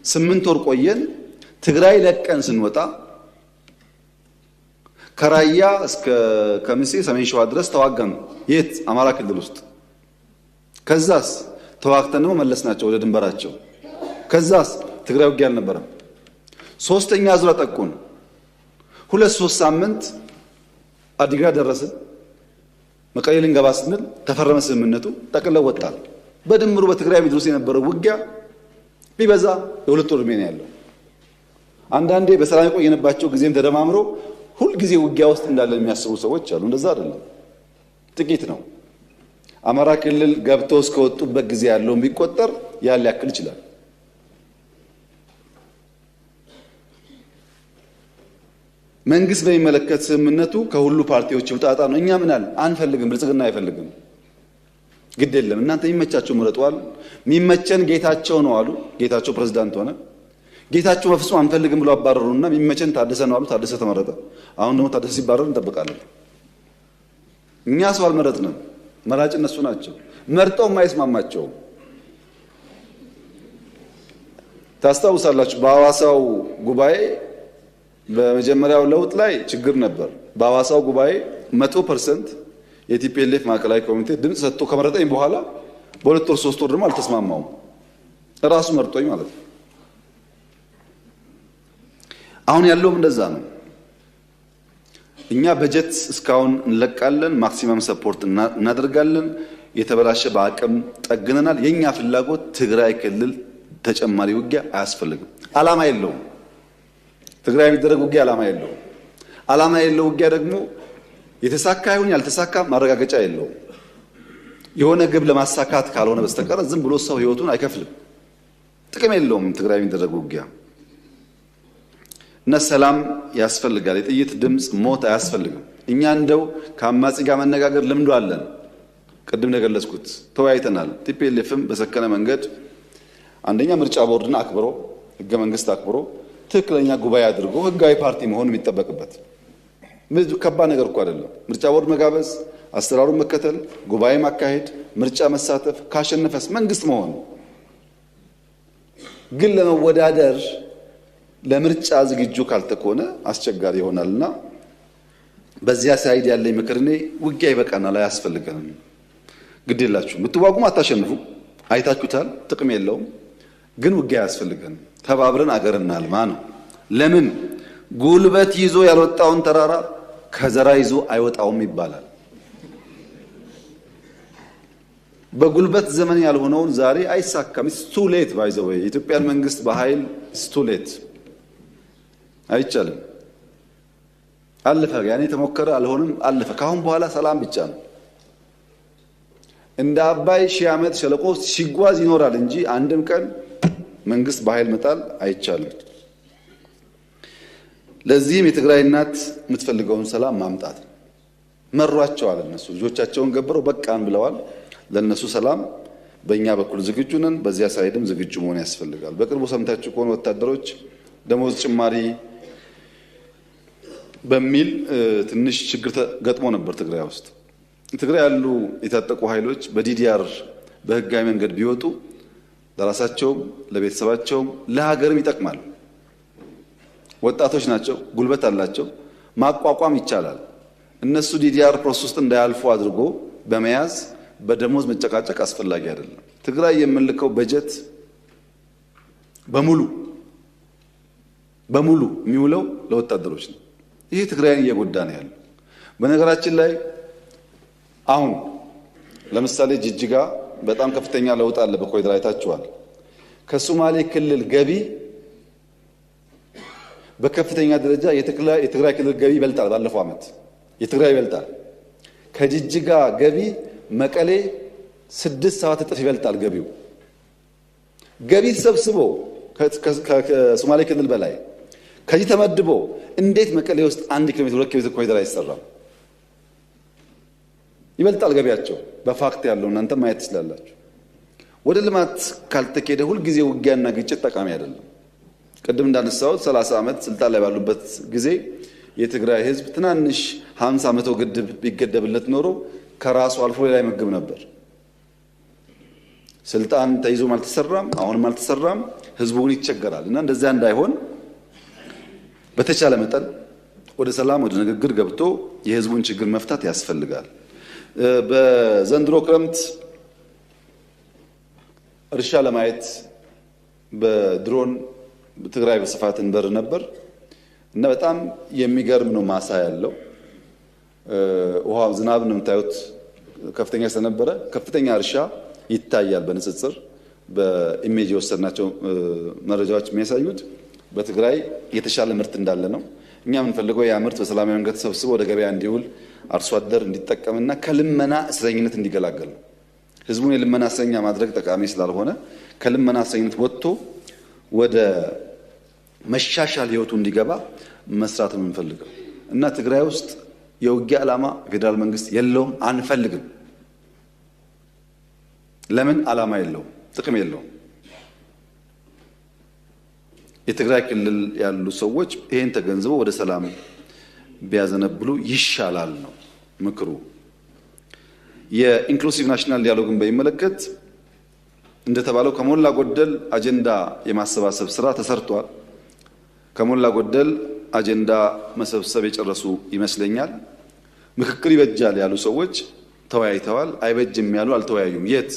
8 ወር ቆየን። ትግራይ ለቀን ስንወጣ ከራያ እስከ ከሚሴ ሰሜን ሸዋ ድረስ ተዋጋን። የት? አማራ ክልል ውስጥ። ከዛስ ተዋግተን ነው መለስናቸው ወደ ድንበራቸው። ከዛስ ትግራይ ውጊያ አልነበረም። ሶስተኛ ዙር አጠቁን። 2-3 ሳምንት አዲግራት ደረስን። መቀሌ ልንገባ ስንል ተፈረመ ስምምነቱ፣ ጠቅልለው ወጣል። በድምሩ በትግራይ ምድር ውስጥ የነበረው ውጊያ ቢበዛ የ2 ወር ዕድሜ ነው ያለው። አንዳንዴ በሰላም የቆየንባቸው ጊዜም ተደማምሮ ሁል ጊዜ ውጊያ ውስጥ እንዳለን የሚያስቡ ሰዎች አሉ። እንደዛ አይደለም፣ ጥቂት ነው። አማራ ክልል ገብተው እስከወጡበት ጊዜ ያለው ቢቆጠር ያን ሊያክል ይችላል። መንግስት በሚመለከት ስምምነቱ ከሁሉ ፓርቲዎች ውጣጣ ነው። እኛ ምን አለ አንፈልግም፣ ብልጽግና አይፈልግም። ግድ የለም እናንተ የሚመቻቸው ምረጧል። የሚመቸን ጌታቸው ነው አሉ። ጌታቸው ፕሬዝዳንት ሆነ። ጌታቸው በፍጹም አንፈልግም ብሎ አባረሩና የሚመቸን ታደሰ ነው አሉ። ታደሰ ተመረጠ። አሁን ደግሞ ታደሰ ሲባረር እንጠብቃለን። እኛ ሰው አልመረጥንም። መራጭ እነሱ ናቸው። መርጠው የማይስማማቸው ታስታውሳላችሁ። በሐዋሳው ጉባኤ በመጀመሪያው ለውጥ ላይ ችግር ነበር። በሐዋሳው ጉባኤ 100% የቲፒኤልኤፍ ማዕከላዊ ኮሚቴ ድምፅ ሰጥቶ ከመረጠኝ በኋላ በ2 ወር 3 ወር ደግሞ አልተስማማውም። ራሱ መርጦኝ ማለት ነው። አሁን ያለውም እንደዛ ነው። እኛ በጀት እስካሁን እንለቃለን፣ ማክሲመም ሰፖርት እናደርጋለን። የተበላሸ በአቅም ጠግነናል። የኛ ፍላጎት ትግራይ ክልል ተጨማሪ ውጊያ አያስፈልግም። አላማ የለውም። ትግራይ የሚደረግ ውጊያ አላማ የለውም። አላማ የለው ውጊያ ደግሞ የተሳካ ይሁን ያልተሳካ ማረጋገጫ የለውም። የሆነ ግብ ለማሳካት ካልሆነ በስተቀር ዝም ብሎ ሰው ህይወቱን አይከፍልም። ጥቅም የለውም ትግራይ የሚደረግ ውጊያ እና ሰላም ያስፈልጋል። የጥይት ድምፅ ሞት አያስፈልግም። እኛ እንደው ከአማጺ ጋር መነጋገር ልምዱ አለን። ቅድም እንደገለጽኩት ተወያይተናል። ቲፒኤልኤፍም በሰከነ መንገድ አንደኛ ምርጫ ቦርድን አክብሮ ህገ መንግስት አክብሮ ትክክለኛ ጉባኤ አድርጎ ህጋዊ ፓርቲ መሆን የሚጠበቅበት ከባድ ነገር እኮ አይደለም። ምርጫ ቦርድ መጋበዝ፣ አሰራሩን መከተል፣ ጉባኤ ማካሄድ፣ ምርጫ መሳተፍ፣ ካሸነፈስ መንግስት መሆን። ግን ለመወዳደር ለምርጫ ዝግጁ ካልተኮነ አስቸጋሪ ይሆናልና በዚያ ሳይድ ያለኝ ምክር እኔ ውጊያ ይበቃናል፣ አያስፈልገንም። ግድ የላችሁ ብትዋጉም አታሸንፉ፣ አይታችሁታል፣ ጥቅም የለውም። ግን ውጊያ አያስፈልገንም። ተባብረን አገር እናልማ ነው። ለምን ጉልበት ይዞ ያልወጣውን ተራራ ከዘራ ይዞ አይወጣውም ይባላል። በጉልበት ዘመን ያልሆነውን ዛሬ አይሳካም። ቱ ሌት ባይዘው የኢትዮጵያን መንግስት በኃይል ቱ ሌት አይቻልም። አለፈ። ያኔ ተሞከረ፣ አልሆነም፣ አለፈ። ካሁን በኋላ ሰላም ብቻ ነው። እንደ አባይ ሺህ ዓመት ሸለቆ ሲጓዝ ይኖራል እንጂ አንድም ቀን መንግስት በኃይል መጣል አይቻልም። ለዚህም የትግራይ እናት የምትፈልገውን ሰላም ማምጣት መሯቸዋል። እነሱ ልጆቻቸውን ገብረው በቃን ብለዋል። ለነሱ ሰላም በእኛ በኩል ዝግጁ ነን። በዚያ ሳይድም ዝግጁ መሆን ያስፈልጋል። በቅርቡ ሰምታችሁ ከሆነ ወታደሮች ደሞዝ ጭማሪ በሚል ትንሽ ችግር ገጥሞ ነበር ትግራይ ውስጥ። ትግራይ ያሉ የታጠቁ ኃይሎች በዲዲአር በህጋዊ መንገድ ቢወጡ ለራሳቸውም ለቤተሰባቸውም ለሀገርም ይጠቅማል። ወጣቶች ናቸው፣ ጉልበት አላቸው፣ ማቋቋም ይቻላል። እነሱ ዲዲአር ፕሮሰስ ውስጥ እንዳያልፉ አድርጎ በመያዝ በደሞዝ መጨቃጨቅ አስፈላጊ አይደለም። ትግራይ የምንልከው በጀት በሙሉ የሚውለው ለወታደሮች ነው። ይሄ ትግራይን እየጎዳ ነው ያለው። በነገራችን ላይ አሁን ለምሳሌ ጅጅጋ በጣም ከፍተኛ ለውጥ አለ። በኮሪደር አይታችኋል። ከሶማሌ ክልል ገቢ በከፍተኛ ደረጃ የትግራይ ክልል ገቢ ይበልጣል። ባለፈው ዓመት የትግራይ ይበልጣል። ከጅጅጋ ገቢ መቀሌ 6-7 እጥፍ ይበልጣል ገቢው። ገቢ ተሰብስቦ ከሶማሌ ክልል በላይ ከዚህ ተመድቦ እንዴት መቀሌ ውስጥ 1 ኪሎ ሜትር 2 ኪሎ ሜትር ኮሪደር አይሰራም? ይበልጣል ገቢያቸው። በፋክት ያለው እናንተ ማየት ትችላላችሁ። ወደ ልማት ካልተኬደ ሁልጊዜ ውጊያና ግጭት ጠቃሚ አይደለም። ቅድም እንዳነሳሁት 30 ዓመት ስልጣን ላይ ባሉበት ጊዜ የትግራይ ህዝብ ትናንሽ 50 መቶ ግድብ ቢገደብለት ኖሮ ከራሱ አልፎ ሌላ ይመግብ ነበር። ስልጣን ተይዞም አልተሰራም፣ አሁንም አልተሰራም። ህዝቡን ይቸገራል እና እንደዛ እንዳይሆን በተቻለ መጠን ወደ ሰላም ወደ ንግግር ገብቶ የህዝቡን ችግር መፍታት ያስፈልጋል። በዘንድሮ ክረምት እርሻ ለማየት በድሮን ትግራይ በስፋት እንበር ነበር እና በጣም የሚገርም ነው። ማሳ ያለው ውሃ ዝናብ ነው የምታዩት። ከፍተኛ ስለነበረ ከፍተኛ እርሻ ይታያል። በንጽጽር በኢሜጅ የወሰድናቸው መረጃዎች የሚያሳዩት በትግራይ የተሻለ ምርት እንዳለ ነው። እኛ የምንፈልገው ያ ምርት በሰላማዊ መንገድ ተሰብስቦ ወደ ገበያ እንዲውል አርሶ አደር እንዲጠቀምና ከልመና እስረኝነት እንዲገላገል ነው። ህዝቡን የልመና እስረኛ ማድረግ ጠቃሚ ስላልሆነ ከልመና እስረኝነት ወጥቶ ወደ መሻሻል ህይወቱ እንዲገባ መስራት ነው የምንፈልገው እና ትግራይ ውስጥ የውጊያ ዓላማ ፌዴራል መንግስት የለውም፣ አንፈልግም። ለምን? ዓላማ የለውም፣ ጥቅም የለውም። የትግራይ ክልል ያሉ ሰዎች ይሄን ተገንዝበው ወደ ሰላም ቢያዘነብሉ ይሻላል ነው ምክሩ። የኢንክሉሲቭ ናሽናል ዲያሎግን በሚመለከት እንደተባለው ከሞላ ጎደል አጀንዳ የማሰባሰብ ስራ ተሰርቷል። ከሞላ ጎደል አጀንዳ መሰብሰብ የጨረሱ ይመስለኛል። ምክክር ይበጃል ያሉ ሰዎች ተወያይተዋል። አይበጅም ያሉ አልተወያዩም። የት?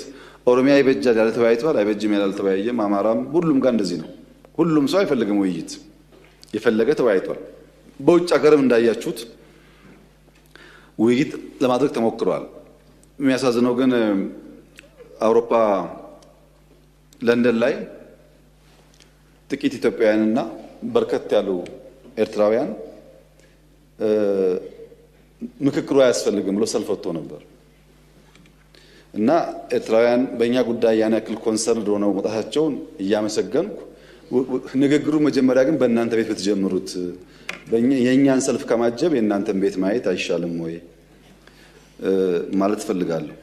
ኦሮሚያ ይበጃል ያለ ተወያይተዋል፣ አይበጅም ያለ አልተወያየም። አማራም፣ ሁሉም ጋር እንደዚህ ነው። ሁሉም ሰው አይፈልግም ውይይት፣ የፈለገ ተወያይቷል። በውጭ ሀገርም እንዳያችሁት ውይይት ለማድረግ ተሞክሯል። የሚያሳዝነው ግን አውሮፓ ለንደን ላይ ጥቂት ኢትዮጵያውያንና በርከት ያሉ ኤርትራውያን ምክክሩ አያስፈልግም ብሎ ሰልፍ ወጥቶ ነበር እና ኤርትራውያን በእኛ ጉዳይ ያን ያክል ኮንሰርን ሆነው መውጣታቸውን እያመሰገንኩ ንግግሩ መጀመሪያ ግን በእናንተ ቤት ብትጀምሩት የእኛን ሰልፍ ከማጀብ የእናንተን ቤት ማየት አይሻልም ወይ ማለት እፈልጋለሁ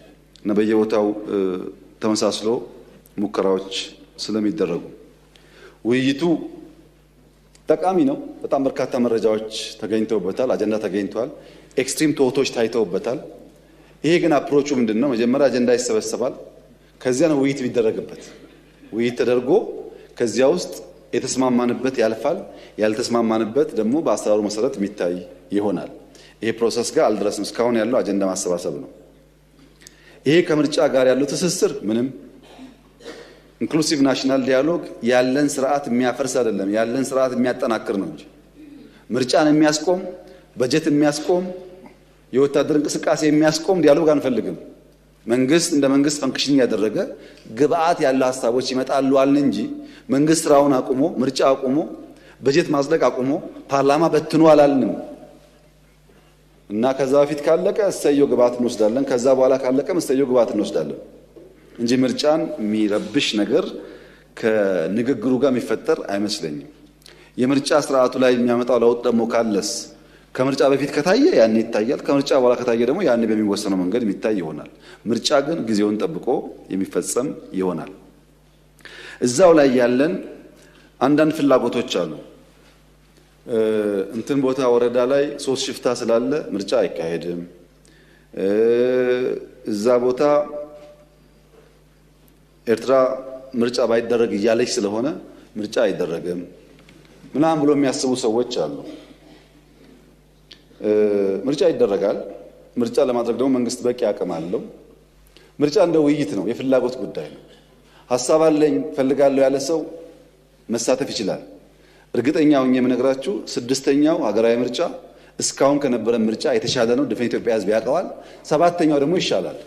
እና በየቦታው ተመሳስሎ ሙከራዎች ስለሚደረጉ ውይይቱ ጠቃሚ ነው። በጣም በርካታ መረጃዎች ተገኝተውበታል፣ አጀንዳ ተገኝቷል፣ ኤክስትሪም ቶቶች ታይተውበታል። ይሄ ግን አፕሮቹ ምንድነው? መጀመሪያ አጀንዳ ይሰበሰባል፣ ከዚያ ነው ውይይት ቢደረግበት። ውይይት ተደርጎ ከዚያ ውስጥ የተስማማንበት ያልፋል፣ ያልተስማማንበት ደግሞ በአሰራሩ መሰረት የሚታይ ይሆናል። ይሄ ፕሮሰስ ጋር አልደረስም። እስካሁን ያለው አጀንዳ ማሰባሰብ ነው። ይሄ ከምርጫ ጋር ያለው ትስስር ምንም ኢንክሉሲቭ ናሽናል ዲያሎግ ያለን ስርዓት የሚያፈርስ አይደለም፣ ያለን ስርዓት የሚያጠናክር ነው እንጂ ምርጫን የሚያስቆም በጀት የሚያስቆም የወታደር እንቅስቃሴ የሚያስቆም ዲያሎግ አንፈልግም። መንግስት እንደ መንግስት ፈንክሽን ያደረገ ግብአት ያለው ሀሳቦች ይመጣሉ አልን እንጂ መንግስት ስራውን አቁሞ ምርጫ አቁሞ በጀት ማጽደቅ አቁሞ ፓርላማ በትኖ አላልንም። እና ከዛ በፊት ካለቀ እሰየው ግብዓት እንወስዳለን፣ ከዛ በኋላ ካለቀም እሰየው ግብዓት እንወስዳለን እንጂ ምርጫን የሚረብሽ ነገር ከንግግሩ ጋር የሚፈጠር አይመስለኝም። የምርጫ ስርዓቱ ላይ የሚያመጣው ለውጥ ደግሞ ካለስ ከምርጫ በፊት ከታየ ያኔ ይታያል፣ ከምርጫ በኋላ ከታየ ደግሞ ያኔ በሚወሰነው መንገድ የሚታይ ይሆናል። ምርጫ ግን ጊዜውን ጠብቆ የሚፈጸም ይሆናል። እዛው ላይ ያለን አንዳንድ ፍላጎቶች አሉ። እንትን ቦታ ወረዳ ላይ 3 ሽፍታ ስላለ ምርጫ አይካሄድም፣ እዛ ቦታ ኤርትራ ምርጫ ባይደረግ እያለች ስለሆነ ምርጫ አይደረግም ምናምን ብሎ የሚያስቡ ሰዎች አሉ። ምርጫ ይደረጋል። ምርጫ ለማድረግ ደግሞ መንግስት በቂ አቅም አለው። ምርጫ እንደ ውይይት ነው፣ የፍላጎት ጉዳይ ነው። ሀሳብ አለኝ ፈልጋለሁ ያለ ሰው መሳተፍ ይችላል። እርግጠኛ ሆኜ የምነግራችሁ 6ኛው ሀገራዊ ምርጫ እስካሁን ከነበረ ምርጫ የተሻለ ነው። ድፍን ኢትዮጵያ ሕዝብ ያውቀዋል። 7ኛው ደግሞ ይሻላል።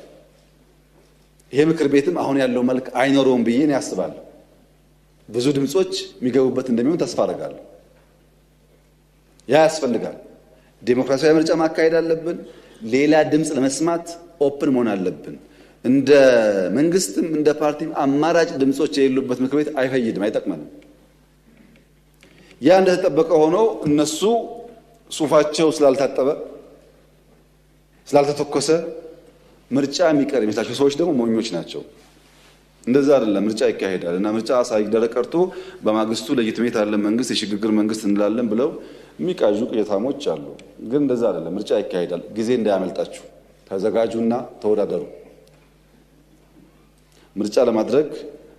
ይሄ ምክር ቤትም አሁን ያለው መልክ አይኖረውም ብዬ ነው ያስባለሁ። ብዙ ድምጾች የሚገቡበት እንደሚሆን ተስፋ አደርጋለሁ። ያ ያስፈልጋል። ዴሞክራሲያዊ ምርጫ ማካሄድ አለብን። ሌላ ድምጽ ለመስማት ኦፕን መሆን አለብን። እንደ መንግስትም እንደ ፓርቲም አማራጭ ድምጾች የሌሉበት ምክር ቤት አይፈይድም፣ አይጠቅመንም። ያ እንደተጠበቀ ሆኖ እነሱ ሱፋቸው ስላልታጠበ ስላልተተኮሰ ምርጫ የሚቀር የሚመስላቸው ሰዎች ደግሞ ሞኞች ናቸው። እንደዛ አይደለም። ምርጫ ይካሄዳል እና ምርጫ ሳይደረግ ቀርቶ በማግስቱ ለጅትሜት ያለ መንግስት የሽግግር መንግስት እንላለን ብለው የሚቃዡ ቅዠታሞች አሉ። ግን እንደዛ አይደለም። ምርጫ ይካሄዳል። ጊዜ እንዳያመልጣችሁ ተዘጋጁና ተወዳደሩ። ምርጫ ለማድረግ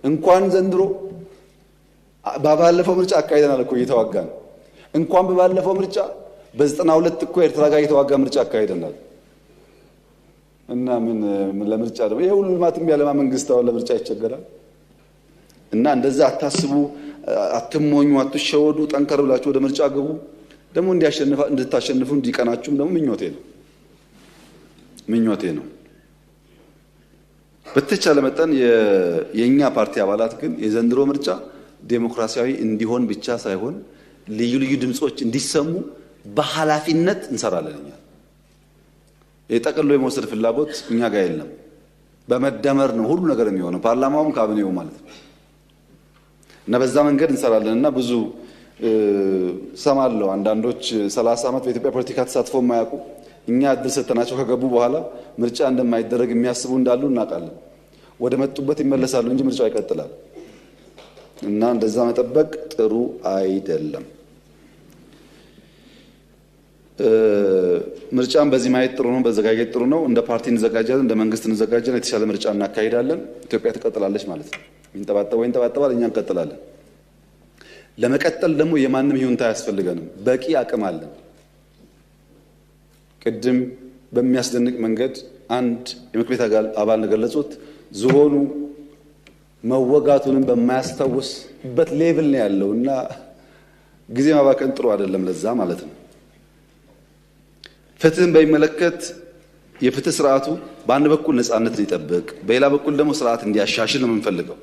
እንኳን ዘንድሮ ባለፈው ምርጫ አካሄደናል እኮ እየተዋጋን እንኳን በባለፈው ምርጫ በ92 እኮ ኤርትራ ጋር እየተዋጋ ምርጫ አካሄደናል። እና ምን ለምርጫ ደግሞ ይሄ ሁሉ ልማትም ያለማ መንግስት አሁን ለምርጫ ይቸገራል። እና እንደዛ አታስቡ፣ አትሞኙ፣ አትሸወዱ። ጠንከር ብላችሁ ወደ ምርጫ ግቡ። ደግሞ እንድታሸንፉ እንዲቀናችሁም ደግሞ ምኞቴ ነው። በተቻለ መጠን የኛ ፓርቲ አባላት ግን የዘንድሮ ምርጫ ዴሞክራሲያዊ እንዲሆን ብቻ ሳይሆን ልዩ ልዩ ድምጾች እንዲሰሙ በኃላፊነት እንሰራለን። እኛ የጠቅልሎ የመውሰድ ፍላጎት እኛ ጋር የለም። በመደመር ነው ሁሉ ነገር የሚሆነው፣ ፓርላማውም ካቢኔው ማለት ነው። እና በዛ መንገድ እንሰራለን። እና ብዙ ሰማለሁ አንዳንዶች 30 ዓመት በኢትዮጵያ ፖለቲካ ተሳትፎ የማያውቁ እኛ እድል ሰጥተናቸው ከገቡ በኋላ ምርጫ እንደማይደረግ የሚያስቡ እንዳሉ እናውቃለን። ወደ መጡበት ይመለሳሉ እንጂ ምርጫው ይቀጥላል። እና እንደዛ መጠበቅ ጥሩ አይደለም። ምርጫን በዚህ ማየት ጥሩ ነው፣ በዘጋጀት ጥሩ ነው። እንደ ፓርቲ እንዘጋጃለን፣ እንደ መንግስት እንዘጋጃለን። የተሻለ ምርጫ እናካሂዳለን። ኢትዮጵያ ትቀጥላለች ማለት ነው። ይንጠባጠባል፣ እኛ እንቀጥላለን። ለመቀጠል ደግሞ የማንም ይሁንታ አያስፈልገንም። በቂ አቅም አለን። ቅድም በሚያስደንቅ መንገድ አንድ የምክር ቤት አባል እንደገለጹት ዝሆኑ መወጋቱንም በማያስታውስበት ሌቭል ነው ያለው እና ጊዜ ማባከን ጥሩ አይደለም ለዛ ማለት ነው። ፍትህን በሚመለከት የፍትህ ስርዓቱ በአንድ በኩል ነፃነትን ይጠብቅ፣ በሌላ በኩል ደግሞ ስርዓት እንዲያሻሽል ነው የምንፈልገው።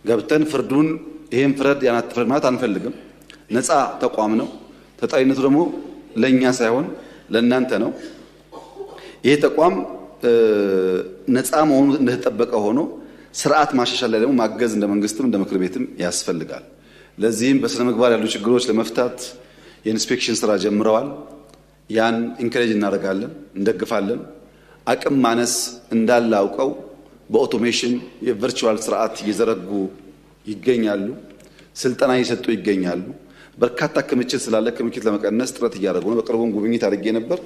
ገብተን ፍርዱን ይሄን ፍረድ ያን አትፍረድ ማለት አንፈልግም። ነፃ ተቋም ነው። ተጠሪነቱ ደግሞ ለኛ ሳይሆን ለእናንተ ነው። ይሄ ተቋም ነፃ መሆኑ እንደተጠበቀ ሆኖ ስርዓት ማሻሻል ላይ ደግሞ ማገዝ እንደ መንግስትም እንደ ምክር ቤትም ያስፈልጋል። ለዚህም በስነ ምግባር ያሉ ችግሮች ለመፍታት የኢንስፔክሽን ስራ ጀምረዋል። ያን ኢንከሬጅ እናደርጋለን፣ እንደግፋለን። አቅም ማነስ እንዳለ አውቀው በኦቶሜሽን የቨርቹዋል ስርዓት እየዘረጉ ይገኛሉ። ስልጠና እየሰጡ ይገኛሉ። በርካታ ክምችት ስላለ ክምችት ለመቀነስ ጥረት እያደረጉ ነው። በቅርቡም ጉብኝት አድርጌ ነበር።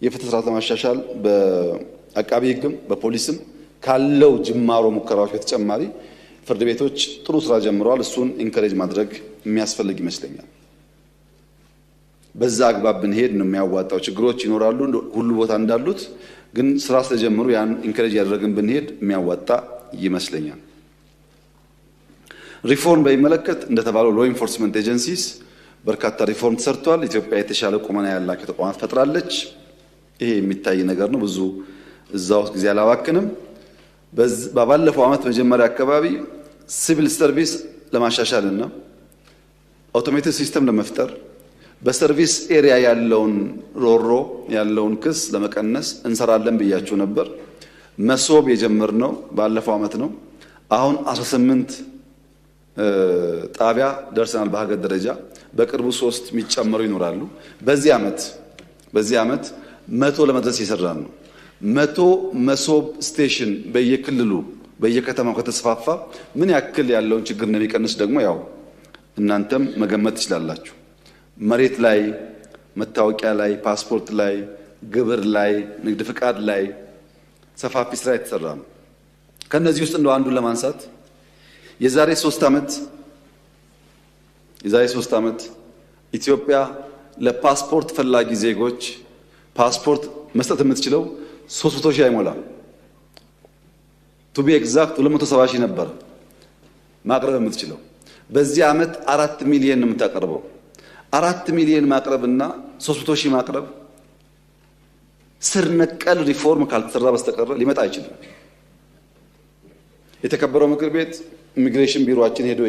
የፍትህ ስርዓት ለማሻሻል በአቃቢ ሕግም በፖሊስም ካለው ጅማሮ ሙከራዎች በተጨማሪ ፍርድ ቤቶች ጥሩ ስራ ጀምረዋል። እሱን ኢንከሬጅ ማድረግ የሚያስፈልግ ይመስለኛል። በዛ አግባብ ብንሄድ ነው የሚያዋጣው። ችግሮች ይኖራሉ ሁሉ ቦታ እንዳሉት፣ ግን ስራ ስለጀመሩ ያን ኢንከሬጅ ያደረግን ብንሄድ የሚያዋጣ ይመስለኛል። ሪፎርም በሚመለከት እንደተባለው ሎ ኢንፎርስመንት ኤጀንሲስ በርካታ ሪፎርም ተሰርቷል። ኢትዮጵያ የተሻለ ቁመና ያላቸው ተቋማት ፈጥራለች። ይሄ የሚታይ ነገር ነው። ብዙ እዛ ውስጥ ጊዜ አላባክንም። ባለፈው ዓመት መጀመሪያ አካባቢ ሲቪል ሰርቪስ ለማሻሻልና አውቶሜትድ ሲስተም ለመፍጠር በሰርቪስ ኤሪያ ያለውን ሮሮ ያለውን ክስ ለመቀነስ እንሰራለን ብያችሁ ነበር። መሶብ የጀመርነው ባለፈው ዓመት ነው። አሁን 18 ጣቢያ ደርሰናል በሀገር ደረጃ። በቅርቡ 3 የሚጨመሩ ይኖራሉ። በዚህ ዓመት 100 ለመድረስ እየሰራን ነው። 100 መሶብ ስቴሽን በየክልሉ በየከተማው ከተስፋፋ ምን ያክል ያለውን ችግር እንደሚቀንስ ደግሞ ያው እናንተም መገመት ትችላላችሁ። መሬት ላይ፣ መታወቂያ ላይ፣ ፓስፖርት ላይ፣ ግብር ላይ፣ ንግድ ፍቃድ ላይ ሰፋፊ ስራ የተሰራ ነው። ከነዚህ ውስጥ እንደው አንዱን ለማንሳት የዛሬ 3 ዓመት ኢትዮጵያ ለፓስፖርት ፈላጊ ዜጎች ፓስፖርት መስጠት የምትችለው 300 ሺህ አይሞላም። ቱ ቢ ኤግዛክት 270 ሺህ ነበር ማቅረብ የምትችለው። በዚህ ዓመት 4 ሚሊዮን ነው የምታቀርበው። 4 ሚሊዮን ማቅረብና 300 ሺህ ማቅረብ ስር ነቀል ሪፎርም ካልተሰራ በስተቀር ሊመጣ አይችልም። የተከበረው ምክር ቤት ኢሚግሬሽን ቢሮአችን ሄዶ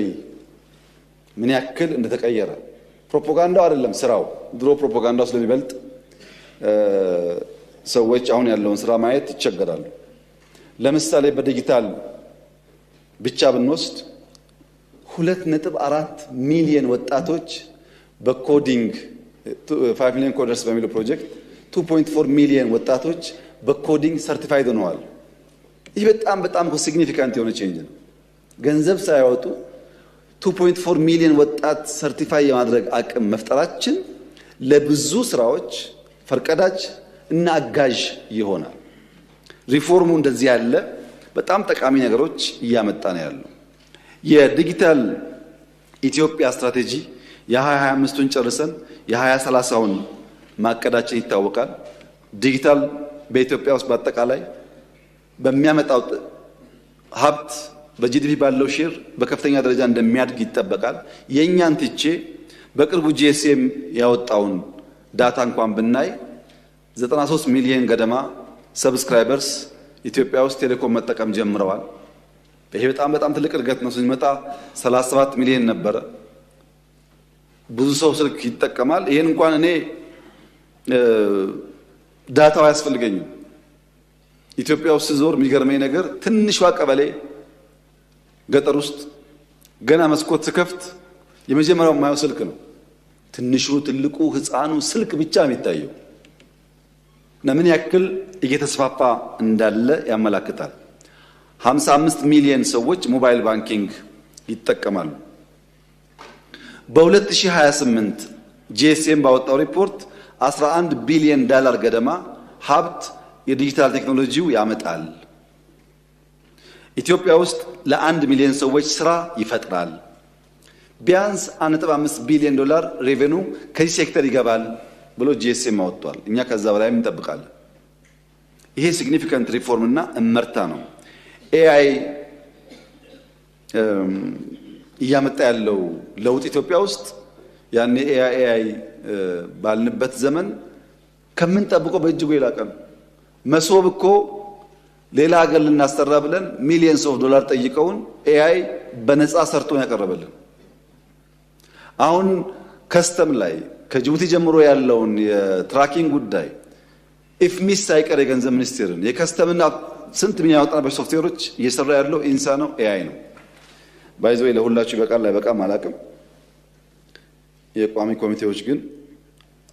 ምን ያክል እንደተቀየረ ፕሮፓጋንዳው አይደለም ስራው። ድሮ ፕሮፓጋንዳው ስለሚበልጥ ሰዎች አሁን ያለውን ስራ ማየት ይቸገራሉ። ለምሳሌ በዲጂታል ብቻ ብንወስድ 2.4 ሚሊዮን ወጣቶች በኮዲንግ 5 ሚሊዮን ኮደርስ በሚለው ፕሮጀክት 2.4 ሚሊዮን ወጣቶች በኮዲንግ ሰርቲፋይድ ሆነዋል። ይህ በጣም ሲግኒፊካንት የሆነ ቼንጅ ነው። ገንዘብ ሳያወጡ 2.4 ሚሊዮን ወጣት ሰርቲፋይ የማድረግ አቅም መፍጠራችን ለብዙ ስራዎች ፈርቀዳጅ እና አጋዥ ይሆናል። ሪፎርሙ እንደዚህ ያለ በጣም ጠቃሚ ነገሮች እያመጣ ነው ያለው። የዲጂታል ኢትዮጵያ ስትራቴጂ የ2025ን ጨርሰን የ2030ን ማቀዳችን ይታወቃል። ዲጂታል በኢትዮጵያ ውስጥ በአጠቃላይ በሚያመጣው ሀብት በጂዲፒ ባለው ሼር በከፍተኛ ደረጃ እንደሚያድግ ይጠበቃል። የኛን ትቼ በቅርቡ ጂኤስኤም ያወጣውን ዳታ እንኳን ብናይ 93 ሚሊዮን ገደማ ሰብስክራይበርስ ኢትዮጵያ ውስጥ ቴሌኮም መጠቀም ጀምረዋል። ይሄ በጣም ትልቅ እድገት ነው። ስንመጣ 37 ሚሊዮን ነበረ። ብዙ ሰው ስልክ ይጠቀማል። ይሄን እንኳን እኔ ዳታው አያስፈልገኝም። ኢትዮጵያ ውስጥ ዞር የሚገርመኝ ነገር ትንሿ ቀበሌ ገጠር ውስጥ ገና መስኮት ስከፍት የመጀመሪያው የማየው ስልክ ነው። ትንሹ፣ ትልቁ፣ ህፃኑ ስልክ ብቻ የሚታየው እና ምን ያክል እየተስፋፋ እንዳለ ያመላክታል። 55 ሚሊዮን ሰዎች ሞባይል ባንኪንግ ይጠቀማሉ። በ2028 ጂኤስኤም ባወጣው ሪፖርት 11 ቢሊዮን ዶላር ገደማ ሀብት የዲጂታል ቴክኖሎጂው ያመጣል። ኢትዮጵያ ውስጥ ለ1 ሚሊዮን ሰዎች ስራ ይፈጥራል። ቢያንስ 1.5 ቢሊዮን ዶላር ሬቬኑ ከዚህ ሴክተር ይገባል ብሎ ጂኤስኤም አወጥቷል። እኛ ከዛ በላይም እንጠብቃለን። ይሄ ሲግኒፊካንት ሪፎርም እና እመርታ ነው። ኤአይ እያመጣ ያለው ለውጥ ኢትዮጵያ ውስጥ ያኔ ኤአይ ባልንበት ዘመን ከምንጠብቀው በእጅጉ የላቀ ነው። መሶብ እኮ ሌላ ሀገር ልናሰራ ብለን ሚሊየንስ ኦፍ ዶላር ጠይቀውን ኤአይ በነፃ ሰርቶ ያቀረበልን። አሁን ከስተም ላይ ከጅቡቲ ጀምሮ ያለውን የትራኪንግ ጉዳይ ኢፍሚስ ሳይቀር የገንዘብ ሚኒስቴርን የከስተምና ስንት የሚያወጣበት ሶፍትዌሮች እየሰራ ያለው ኢንሳ ነው፣ ኤአይ ነው። ባይዘው ለሁላችሁ ይበቃል አይበቃም አላውቅም። የቋሚ ኮሚቴዎች ግን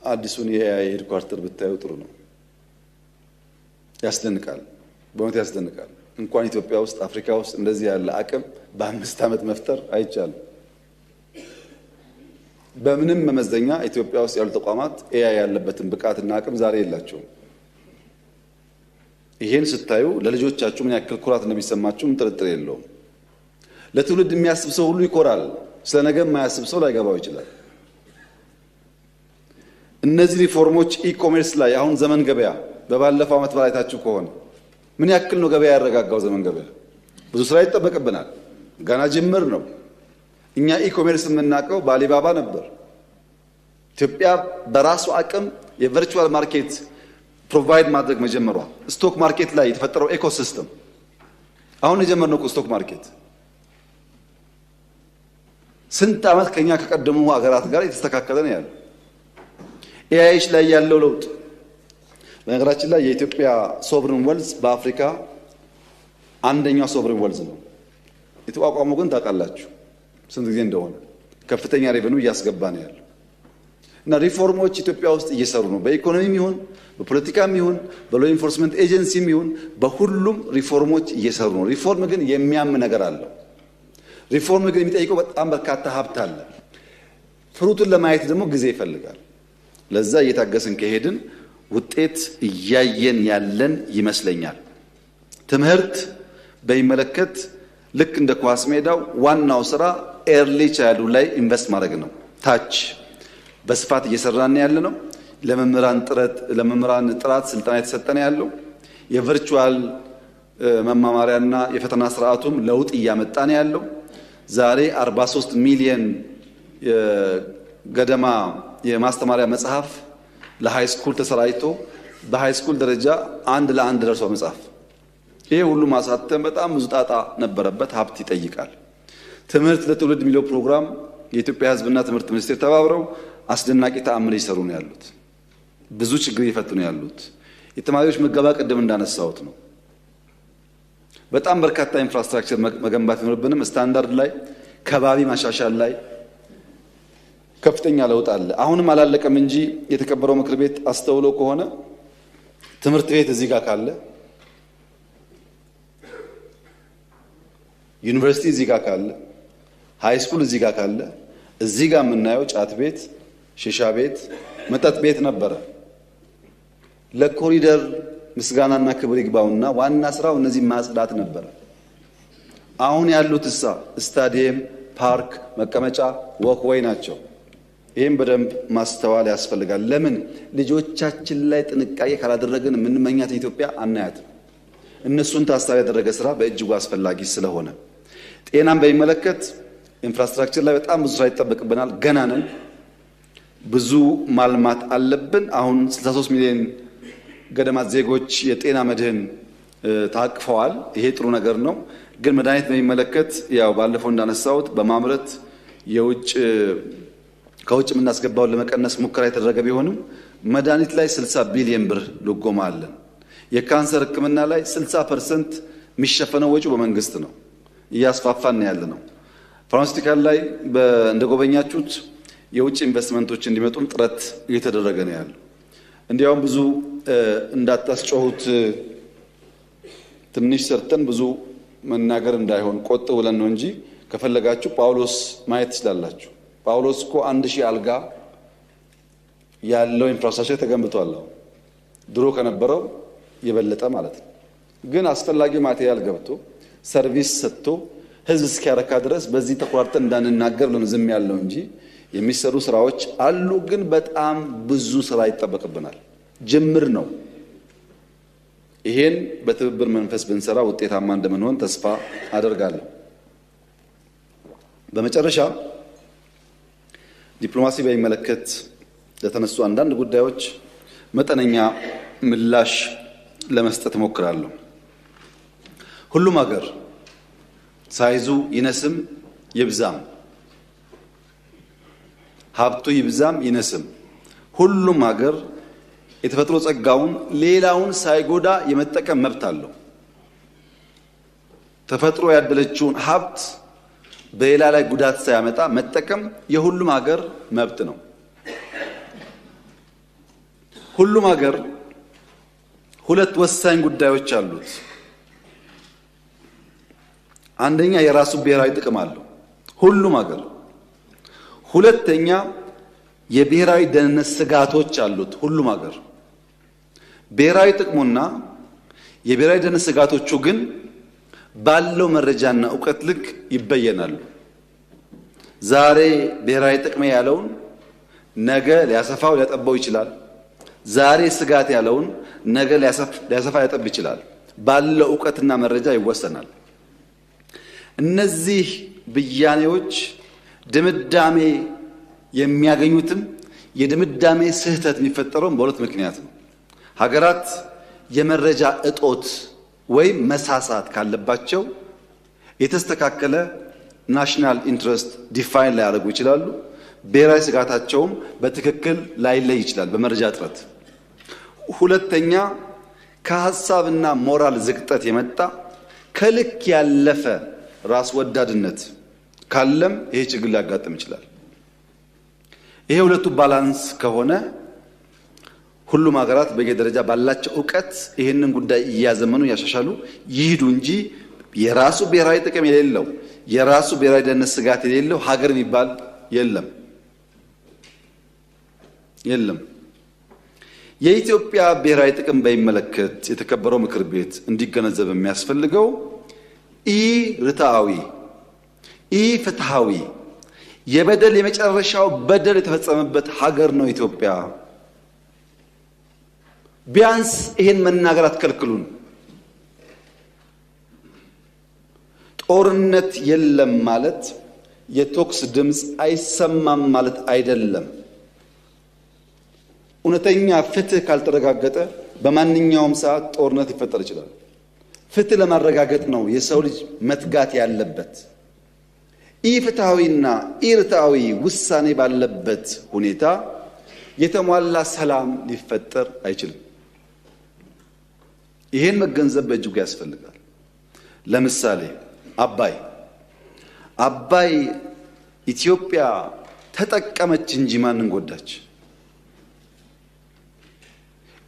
አዲሱን የኤአይ ሄድኳርተር ብታዩ ጥሩ ነው። ያስደንቃል፣ በእውነት ያስደንቃል። እንኳን ኢትዮጵያ ውስጥ አፍሪካ ውስጥ እንደዚህ ያለ አቅም በ5 ዓመት መፍጠር አይቻልም። በምንም መመዘኛ ኢትዮጵያ ውስጥ ያሉ ተቋማት ኤአይ ያለበትን ብቃትና አቅም ዛሬ የላቸውም። ይሄን ስታዩ ለልጆቻችሁ ምን ያክል ኩራት እንደሚሰማችሁ ጥርጥር የለውም። ለትውልድ የሚያስብ ሰው ሁሉ ይኮራል። ስለነገ የማያስብ ሰው ላይገባው ይችላል። እነዚህ ሪፎርሞች ኢኮሜርስ ላይ አሁን ዘመን ገበያ በባለፈው ዓመት ባላይታችሁ ከሆነ ምን ያክል ነው ገበያ ያረጋጋው? ዘመን ገበያ ብዙ ስራ ይጠበቅብናል። ገና ጅምር ነው። እኛ ኢኮሜርስ የምናውቀው በአሊባባ ነበር። ኢትዮጵያ በራሱ አቅም የቨርቹዋል ማርኬት ፕሮቫይድ ማድረግ መጀመሯ፣ ስቶክ ማርኬት ላይ የተፈጠረው ኢኮሲስተም አሁን የጀመርነው ስቶክ ማርኬት ስንት ዓመት ከኛ ከቀደሙ ሀገራት ጋር የተስተካከለ ነው ያለው። ኤአይሽ ላይ ያለው ለውጥ በነገራችን ላይ የኢትዮጵያ ሶቨሬን ዌልዝ በአፍሪካ አንደኛው ሶቨሬን ዌልዝ ነው። የተቋቋመው ግን ታውቃላችሁ ስንት ጊዜ እንደሆነ ከፍተኛ ሬቨኑ እያስገባ ነው ያለው እና ሪፎርሞች ኢትዮጵያ ውስጥ እየሰሩ ነው። በኢኮኖሚም ይሁን በፖለቲካም ይሁን በሎ ኢንፎርስመንት ኤጀንሲም ይሁን በሁሉም ሪፎርሞች እየሰሩ ነው። ሪፎርም ግን የሚያም ነገር አለው። ሪፎርም ግን የሚጠይቀው በጣም በርካታ ሀብት አለ። ፍሩቱን ለማየት ደግሞ ጊዜ ይፈልጋል። ለዛ እየታገስን ከሄድን ውጤት እያየን ያለን ይመስለኛል። ትምህርት በሚመለከት ልክ እንደ ኳስ ሜዳው ዋናው ስራ ኤርሊ ቻይልድ ላይ ኢንቨስት ማድረግ ነው። ታች በስፋት እየሰራን ያለ ነው። ለመምህራን ጥራት ስልጠና የተሰጠነ ያለው የቨርቹዋል መማማሪያና የፈተና ስርዓቱም ለውጥ እያመጣ ነው ያለው። ዛሬ 43 ሚሊዮን ገደማ የማስተማሪያ መጽሐፍ ለሃይ ስኩል ተሰራጭቶ በሃይ ስኩል ደረጃ 1 ለ1 ደርሷል መጽሐፍ። ይሄ ሁሉ ማሳተም በጣም ብዙ ጣጣ ነበረበት፣ ሀብት ይጠይቃል። ትምህርት ለትውልድ የሚለው ፕሮግራም የኢትዮጵያ ሕዝብና ትምህርት ሚኒስቴር ተባብረው አስደናቂ ተአምር እየሰሩ ነው ያሉት። ብዙ ችግር እየፈቱ ነው ያሉት። የተማሪዎች ምገባ ቅድም እንዳነሳሁት ነው። በጣም በርካታ ኢንፍራስትራክቸር መገንባት ይኖርብንም። ስታንዳርድ ላይ ከባቢ ማሻሻል ላይ ከፍተኛ ለውጥ አለ። አሁንም አላለቀም እንጂ የተከበረው ምክር ቤት አስተውሎ ከሆነ ትምህርት ቤት እዚህ ጋር ካለ፣ ዩኒቨርሲቲ እዚህ ጋር ካለ፣ ሃይ ስኩል እዚህ ጋር ካለ፣ እዚህ ጋር የምናየው ጫት ቤት፣ ሺሻ ቤት፣ መጠጥ ቤት ነበረ። ለኮሪደር ምስጋናና ክብር ይግባውና ዋና ስራው እነዚህ ማጽዳት ነበረ። አሁን ያሉት ስታዲየም፣ ፓርክ፣ መቀመጫ፣ ወክዌይ ናቸው። ይህም በደንብ ማስተዋል ያስፈልጋል። ለምን ልጆቻችን ላይ ጥንቃቄ ካላደረግን የምንመኛት ኢትዮጵያ አናያትም። እነሱን ታሳቢ ያደረገ ስራ በእጅጉ አስፈላጊ ስለሆነ ጤናን በሚመለከት ኢንፍራስትራክቸር ላይ በጣም ብዙ ስራ ይጠበቅብናል። ገና ነን። ብዙ ማልማት አለብን። አሁን 63 ሚሊዮን ገደማ ዜጎች የጤና መድህን ታቅፈዋል። ይሄ ጥሩ ነገር ነው። ግን መድኃኒት በሚመለከት ያው ባለፈው እንዳነሳሁት በማምረት ከውጭ የምናስገባውን ለመቀነስ ሙከራ የተደረገ ቢሆንም መድኃኒት ላይ 60 ቢሊዮን ብር ድጎማ አለን። የካንሰር ሕክምና ላይ 60% የሚሸፈነው ወጪው በመንግስት ነው። እያስፋፋን ያለ ነው። ፋርማሲውቲካል ላይ እንደጎበኛችሁት የውጭ ኢንቨስትመንቶች እንዲመጡም ጥረት እየተደረገ ነው ያለው። እንዲያውም ብዙ እንዳታስጮሁት ትንሽ ሰርተን ብዙ መናገር እንዳይሆን ቆጥ ብለን ነው እንጂ ከፈለጋችሁ ጳውሎስ ማየት ትችላላችሁ። ጳውሎስ እኮ 1000 አልጋ ያለው ኢንፍራስትራክቸር ተገንብቷል። ድሮ ከነበረው የበለጠ ማለት ነው። ግን አስፈላጊው ማቴሪያል ገብቶ ሰርቪስ ሰጥቶ ህዝብ እስኪያረካ ድረስ በዚህ ተቋርጠን እንዳንናገር ብለን ዝም ያለው እንጂ የሚሰሩ ስራዎች አሉ። ግን በጣም ብዙ ስራ ይጠበቅብናል። ጅምር ነው። ይሄን በትብብር መንፈስ ብንሰራ ውጤታማ እንደምንሆን ተስፋ አደርጋለሁ። በመጨረሻ ዲፕሎማሲ በሚመለከት ለተነሱ አንዳንድ ጉዳዮች መጠነኛ ምላሽ ለመስጠት እሞክራለሁ። ሁሉም ሀገር ሳይዙ ይነስም ይብዛም፣ ሀብቱ ይብዛም ይነስም፣ ሁሉም ሀገር የተፈጥሮ ጸጋውን ሌላውን ሳይጎዳ የመጠቀም መብት አለው። ተፈጥሮ ያደለችውን ሀብት በሌላ ላይ ጉዳት ሳያመጣ መጠቀም የሁሉም ሀገር መብት ነው። ሁሉም ሀገር ሁለት ወሳኝ ጉዳዮች አሉት። አንደኛ የራሱ ብሔራዊ ጥቅም አለው ሁሉም ሀገር። ሁለተኛ የብሔራዊ ደህንነት ስጋቶች አሉት ሁሉም ሀገር። ብሔራዊ ጥቅሙና የብሔራዊ ደህንነት ስጋቶቹ ግን ባለው መረጃና ዕውቀት ልክ ይበየናሉ። ዛሬ ብሔራዊ ጥቅም ያለውን ነገ ሊያሰፋው ሊያጠባው ይችላል። ዛሬ ስጋት ያለውን ነገ ሊያሰፋ ሊያጠብ ይችላል። ባለው ዕውቀትና መረጃ ይወሰናል። እነዚህ ብያኔዎች ድምዳሜ የሚያገኙትም የድምዳሜ ስህተት የሚፈጠረው በሁለት ምክንያት ነው። ሀገራት የመረጃ እጦት ወይም መሳሳት ካለባቸው የተስተካከለ ናሽናል ኢንትረስት ዲፋይን ላይ ያደርጉ ይችላሉ። ብሔራዊ ስጋታቸውም በትክክል ላይለይ ይችላል በመረጃ እጥረት። ሁለተኛ ከሐሳብና ሞራል ዝቅጠት የመጣ ከልክ ያለፈ ራስ ወዳድነት ካለም ይሄ ችግር ሊያጋጥም ይችላል። ይሄ ሁለቱ ባላንስ ከሆነ ሁሉም ሀገራት በየደረጃ ባላቸው ዕውቀት ይህንን ጉዳይ እያዘመኑ ያሻሻሉ ይሂዱ እንጂ የራሱ ብሔራዊ ጥቅም የሌለው የራሱ ብሔራዊ ደህንነት ስጋት የሌለው ሀገር የሚባል የለም። የኢትዮጵያ ብሔራዊ ጥቅም በሚመለከት የተከበረው ምክር ቤት እንዲገነዘብ የሚያስፈልገው ኢ-ርትዓዊ ኢ-ፍትሃዊ የበደል የመጨረሻው በደል የተፈጸመበት ሀገር ነው ኢትዮጵያ። ቢያንስ ይሄን መናገር አትከልክሉን። ጦርነት የለም ማለት የቶክስ ድምፅ አይሰማም ማለት አይደለም። እውነተኛ ፍትህ ካልተረጋገጠ በማንኛውም ሰዓት ጦርነት ሊፈጠር ይችላል። ፍትህ ለማረጋገጥ ነው የሰው ልጅ መትጋት ያለበት። ኢፍትሃዊና ኢርትዓዊ ውሳኔ ባለበት ሁኔታ የተሟላ ሰላም ሊፈጠር አይችልም። ይሄን መገንዘብ በእጅጉ ያስፈልጋል። ለምሳሌ አባይ ኢትዮጵያ ተጠቀመች እንጂ ማንን ጎዳች?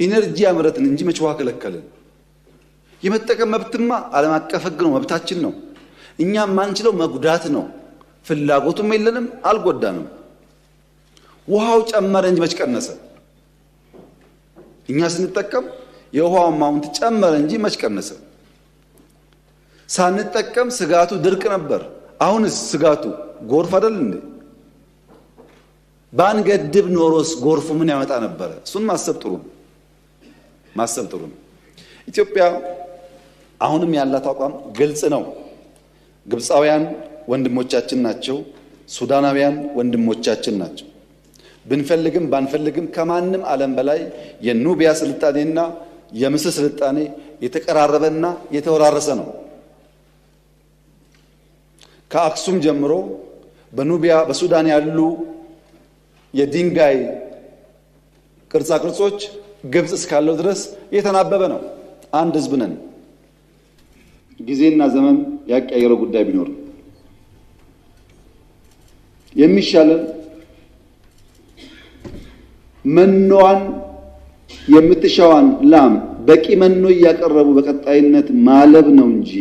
ኢነርጂ አምረትን እንጂ መች ውሃ ከለከልን? የመጠቀም መብትማ ዓለም አቀፍ ሕግ ነው፣ መብታችን ነው። እኛ ማንችለው መጉዳት ነው። ፍላጎቱም የለንም፣ አልጎዳንም። ውሃው ጨመረ እንጂ መች ቀነሰ? እኛ ስንጠቀም የውሃው አማውንት ጨመረ እንጂ መች ቀነሰ? ሳንጠቀም ስጋቱ ድርቅ ነበር። አሁንስ ስጋቱ ጎርፍ አይደል እንዴ? ባንገድብ ኖሮስ ጎርፉ ምን ያመጣ ነበረ? እሱን ማሰብ ጥሩ ነው። ኢትዮጵያ አሁንም ያላት አቋም ግልጽ ነው። ግብፃውያን ወንድሞቻችን ናቸው። ሱዳናውያን ወንድሞቻችን ናቸው። ብንፈልግም ባንፈልግም ከማንም ዓለም በላይ የኑቢያ ስልጣኔና የምስር ስልጣኔ የተቀራረበና የተወራረሰ ነው። ከአክሱም ጀምሮ በኑቢያ በሱዳን ያሉ የድንጋይ ቅርጻ ቅርጾች ግብጽ እስካለው ድረስ የተናበበ ነው። አንድ ህዝብ ነን። ጊዜና ዘመን ያቀያየረው ጉዳይ ቢኖር የሚሻለን መኖዋን የምትሻዋን ላም በቂ መኖ እያቀረቡ በቀጣይነት ማለብ ነው እንጂ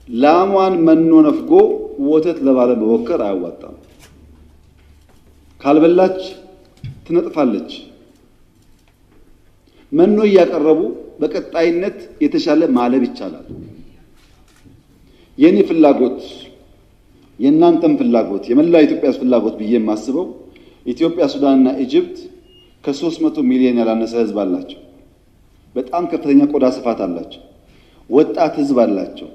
ላሟን መኖ ነፍጎ ወተት ለባለ መወከር አያዋጣም። ካልበላች ትነጥፋለች። መኖ እያቀረቡ በቀጣይነት የተሻለ ማለብ ይቻላል። የኔ ፍላጎት የእናንተም ፍላጎት የመላው ኢትዮጵያ ፍላጎት ብዬ የማስበው ኢትዮጵያ፣ ሱዳንና ኢጅፕት ከ300 ሚሊዮን ያላነሰ ህዝብ አላቸው። በጣም ከፍተኛ ቆዳ ስፋት አላቸው። ወጣት ህዝብ አላቸው።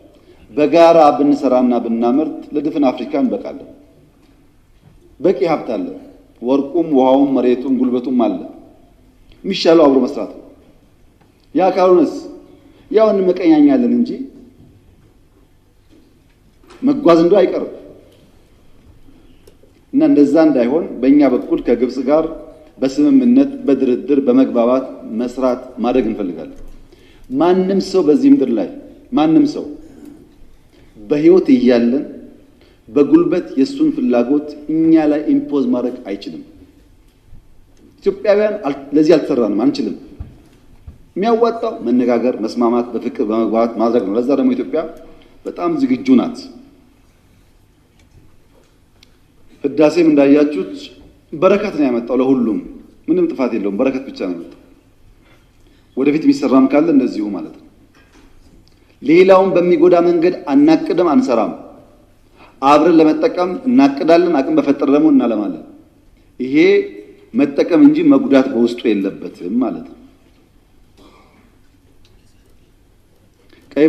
በጋራ ብንሰራና ብናመርት ለድፍን አፍሪካ እንበቃለን። በቂ ሀብት አለ። ወርቁም፣ ውሃውም፣ መሬቱም ጉልበቱም አለ። የሚሻለው አብሮ መስራት ነው። ያ ካልሆነስ ያው እንመቀኛኛለን እንጂ መጓዝ እንደው አይቀርም። እና እንደዛ እንዳይሆን በእኛ በኩል ከግብጽ ጋር በስምምነት በድርድር በመግባባት መስራት ማድረግ እንፈልጋለን። ማንም ሰው በዚህ ምድር ላይ ማንም ሰው በህይወት እያለን በጉልበት የሱን ፍላጎት እኛ ላይ ኢምፖዝ ማድረግ አይችልም። ኢትዮጵያውያን ለዚህ አልተሰራንም፣ አንችልም። የሚያዋጣው መነጋገር፣ መስማማት፣ በፍቅር በመግባባት ማድረግ ነው። ለዛ ደግሞ ኢትዮጵያ በጣም ዝግጁ ናት። ህዳሴም እንዳያችሁት በረከት ነው ያመጣው። ለሁሉም ምንም ጥፋት የለውም፣ በረከት ብቻ ነው ያመጣው። ወደፊት የሚሰራም ካለ እንደዚሁ ማለት ነው። ሌላውን በሚጎዳ መንገድ አናቅድም፣ አንሰራም። አብረን ለመጠቀም እናቅዳለን፣ አቅም በፈጠረ ደግሞ እናለማለን። ይሄ መጠቀም እንጂ መጉዳት በውስጡ የለበትም ማለት ነው። ቀይ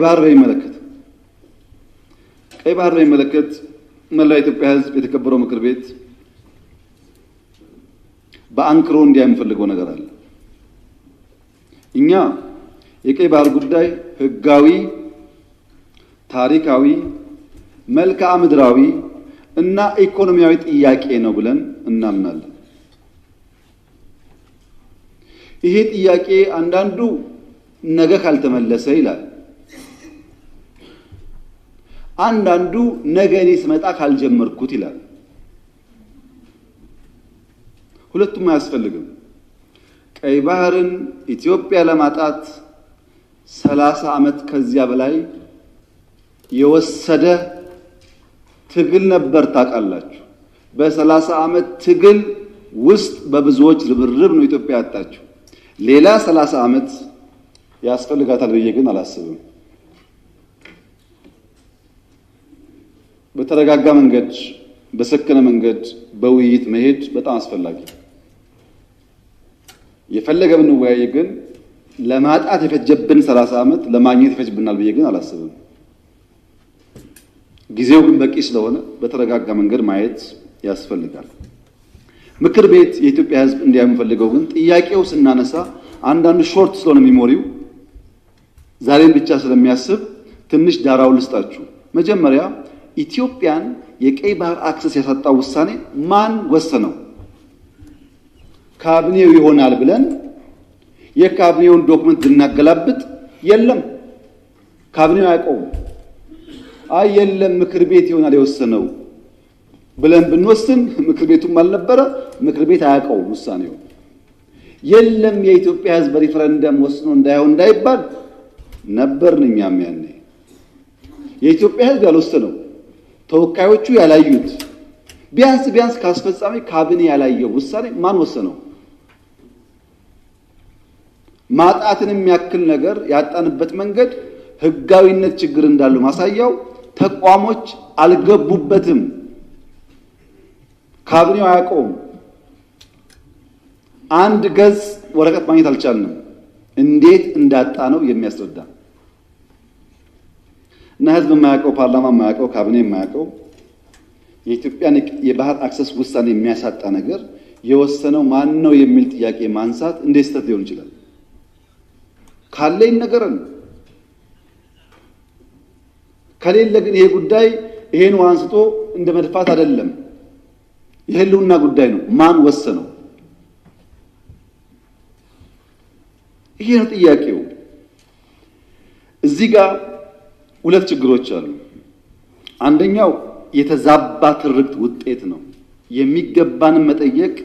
ባህር በሚመለከት መላ ኢትዮጵያ ህዝብ የተከበረው ምክር ቤት በአንክሮ እንዲያይ የምፈልገው ነገር አለ። እኛ የቀይ ባህር ጉዳይ ህጋዊ፣ ታሪካዊ፣ መልክዓ ምድራዊ እና ኢኮኖሚያዊ ጥያቄ ነው ብለን እናምናለን። ይሄ ጥያቄ አንዳንዱ ነገ ካልተመለሰ ይላል፣ አንዳንዱ ነገ እኔ ስመጣ ካልጀመርኩት ይላል። ሁለቱም አያስፈልግም። ቀይ ባህርን ኢትዮጵያ ለማጣት 30 ዓመት ከዚያ በላይ የወሰደ ትግል ነበር። ታውቃላችሁ። በ30 ዓመት ትግል ውስጥ በብዙዎች ርብርብ ነው ኢትዮጵያ ያጣችው። ሌላ 30 ዓመት ያስፈልጋታል ብዬ ግን አላስብም። በተረጋጋ መንገድ፣ በሰከነ መንገድ በውይይት መሄድ በጣም አስፈላጊ። የፈለገ ብንወያይ ግን ለማጣት የፈጀብን 30 ዓመት ለማግኘት ይፈጅብናል ብዬ ግን አላስብም። ጊዜው ግን በቂ ስለሆነ በተረጋጋ መንገድ ማየት ያስፈልጋል። ምክር ቤት የኢትዮጵያ ሕዝብ እንዲያዩ የምፈልገው ግን ጥያቄው ስናነሳ አንዳንዱ ሾርት ስለሆነ ሚሞሪው ዛሬን ብቻ ስለሚያስብ ትንሽ ዳራው ልስጣችሁ። መጀመሪያ ኢትዮጵያን የቀይ ባህር አክሰስ ያሳጣው ውሳኔ ማን ወሰነው? ካቢኔው ይሆናል ብለን የካቢኔውን ዶክመንት ልናገላብጥ የለም፣ ካቢኔው አያውቀውም። አይ የለም ምክር ቤት ይሆናል የወሰነው ብለን ብንወስን ምክር ቤቱም አልነበረ፣ ምክር ቤት አያውቀውም ውሳኔው። የለም የኢትዮጵያ ሕዝብ በሪፈረንደም ወስኖ እንዳይሆን እንዳይባል ነበርን እኛም ያኔ። የኢትዮጵያ ሕዝብ ያልወሰነው ተወካዮቹ ያላዩት ቢያንስ ካስፈጻሚ ካቢኔ ያላየው ውሳኔ ማን ወሰነው? ማጣትን የሚያክል ነገር ያጣንበት መንገድ ህጋዊነት ችግር እንዳለው ማሳያው ተቋሞች አልገቡበትም። ካቢኔው አያውቀውም። አንድ ገጽ ወረቀት ማግኘት አልቻልንም። እንዴት እንዳጣ ነው የሚያስረዳ እና ህዝብ የማያውቀው፣ ፓርላማ የማያውቀው፣ ካቢኔ የማያውቀው የኢትዮጵያን የባህር አክሰስ ውሳኔ የሚያሳጣ ነገር የወሰነው ማን ነው የሚል ጥያቄ ማንሳት እንዴት ስህተት ሊሆን ይችላል? ካለ ይነገረን። ከሌለ ግን ይሄ ጉዳይ ይሄን አንስቶ እንደ መድፋት አይደለም፣ የህልውና ጉዳይ ነው። ማን ወሰነው? ይሄ ነው ጥያቄው። እዚህ ጋር ሁለት ችግሮች አሉ። አንደኛው የተዛባ ትርክት ውጤት ነው። የሚገባንን መጠየቅ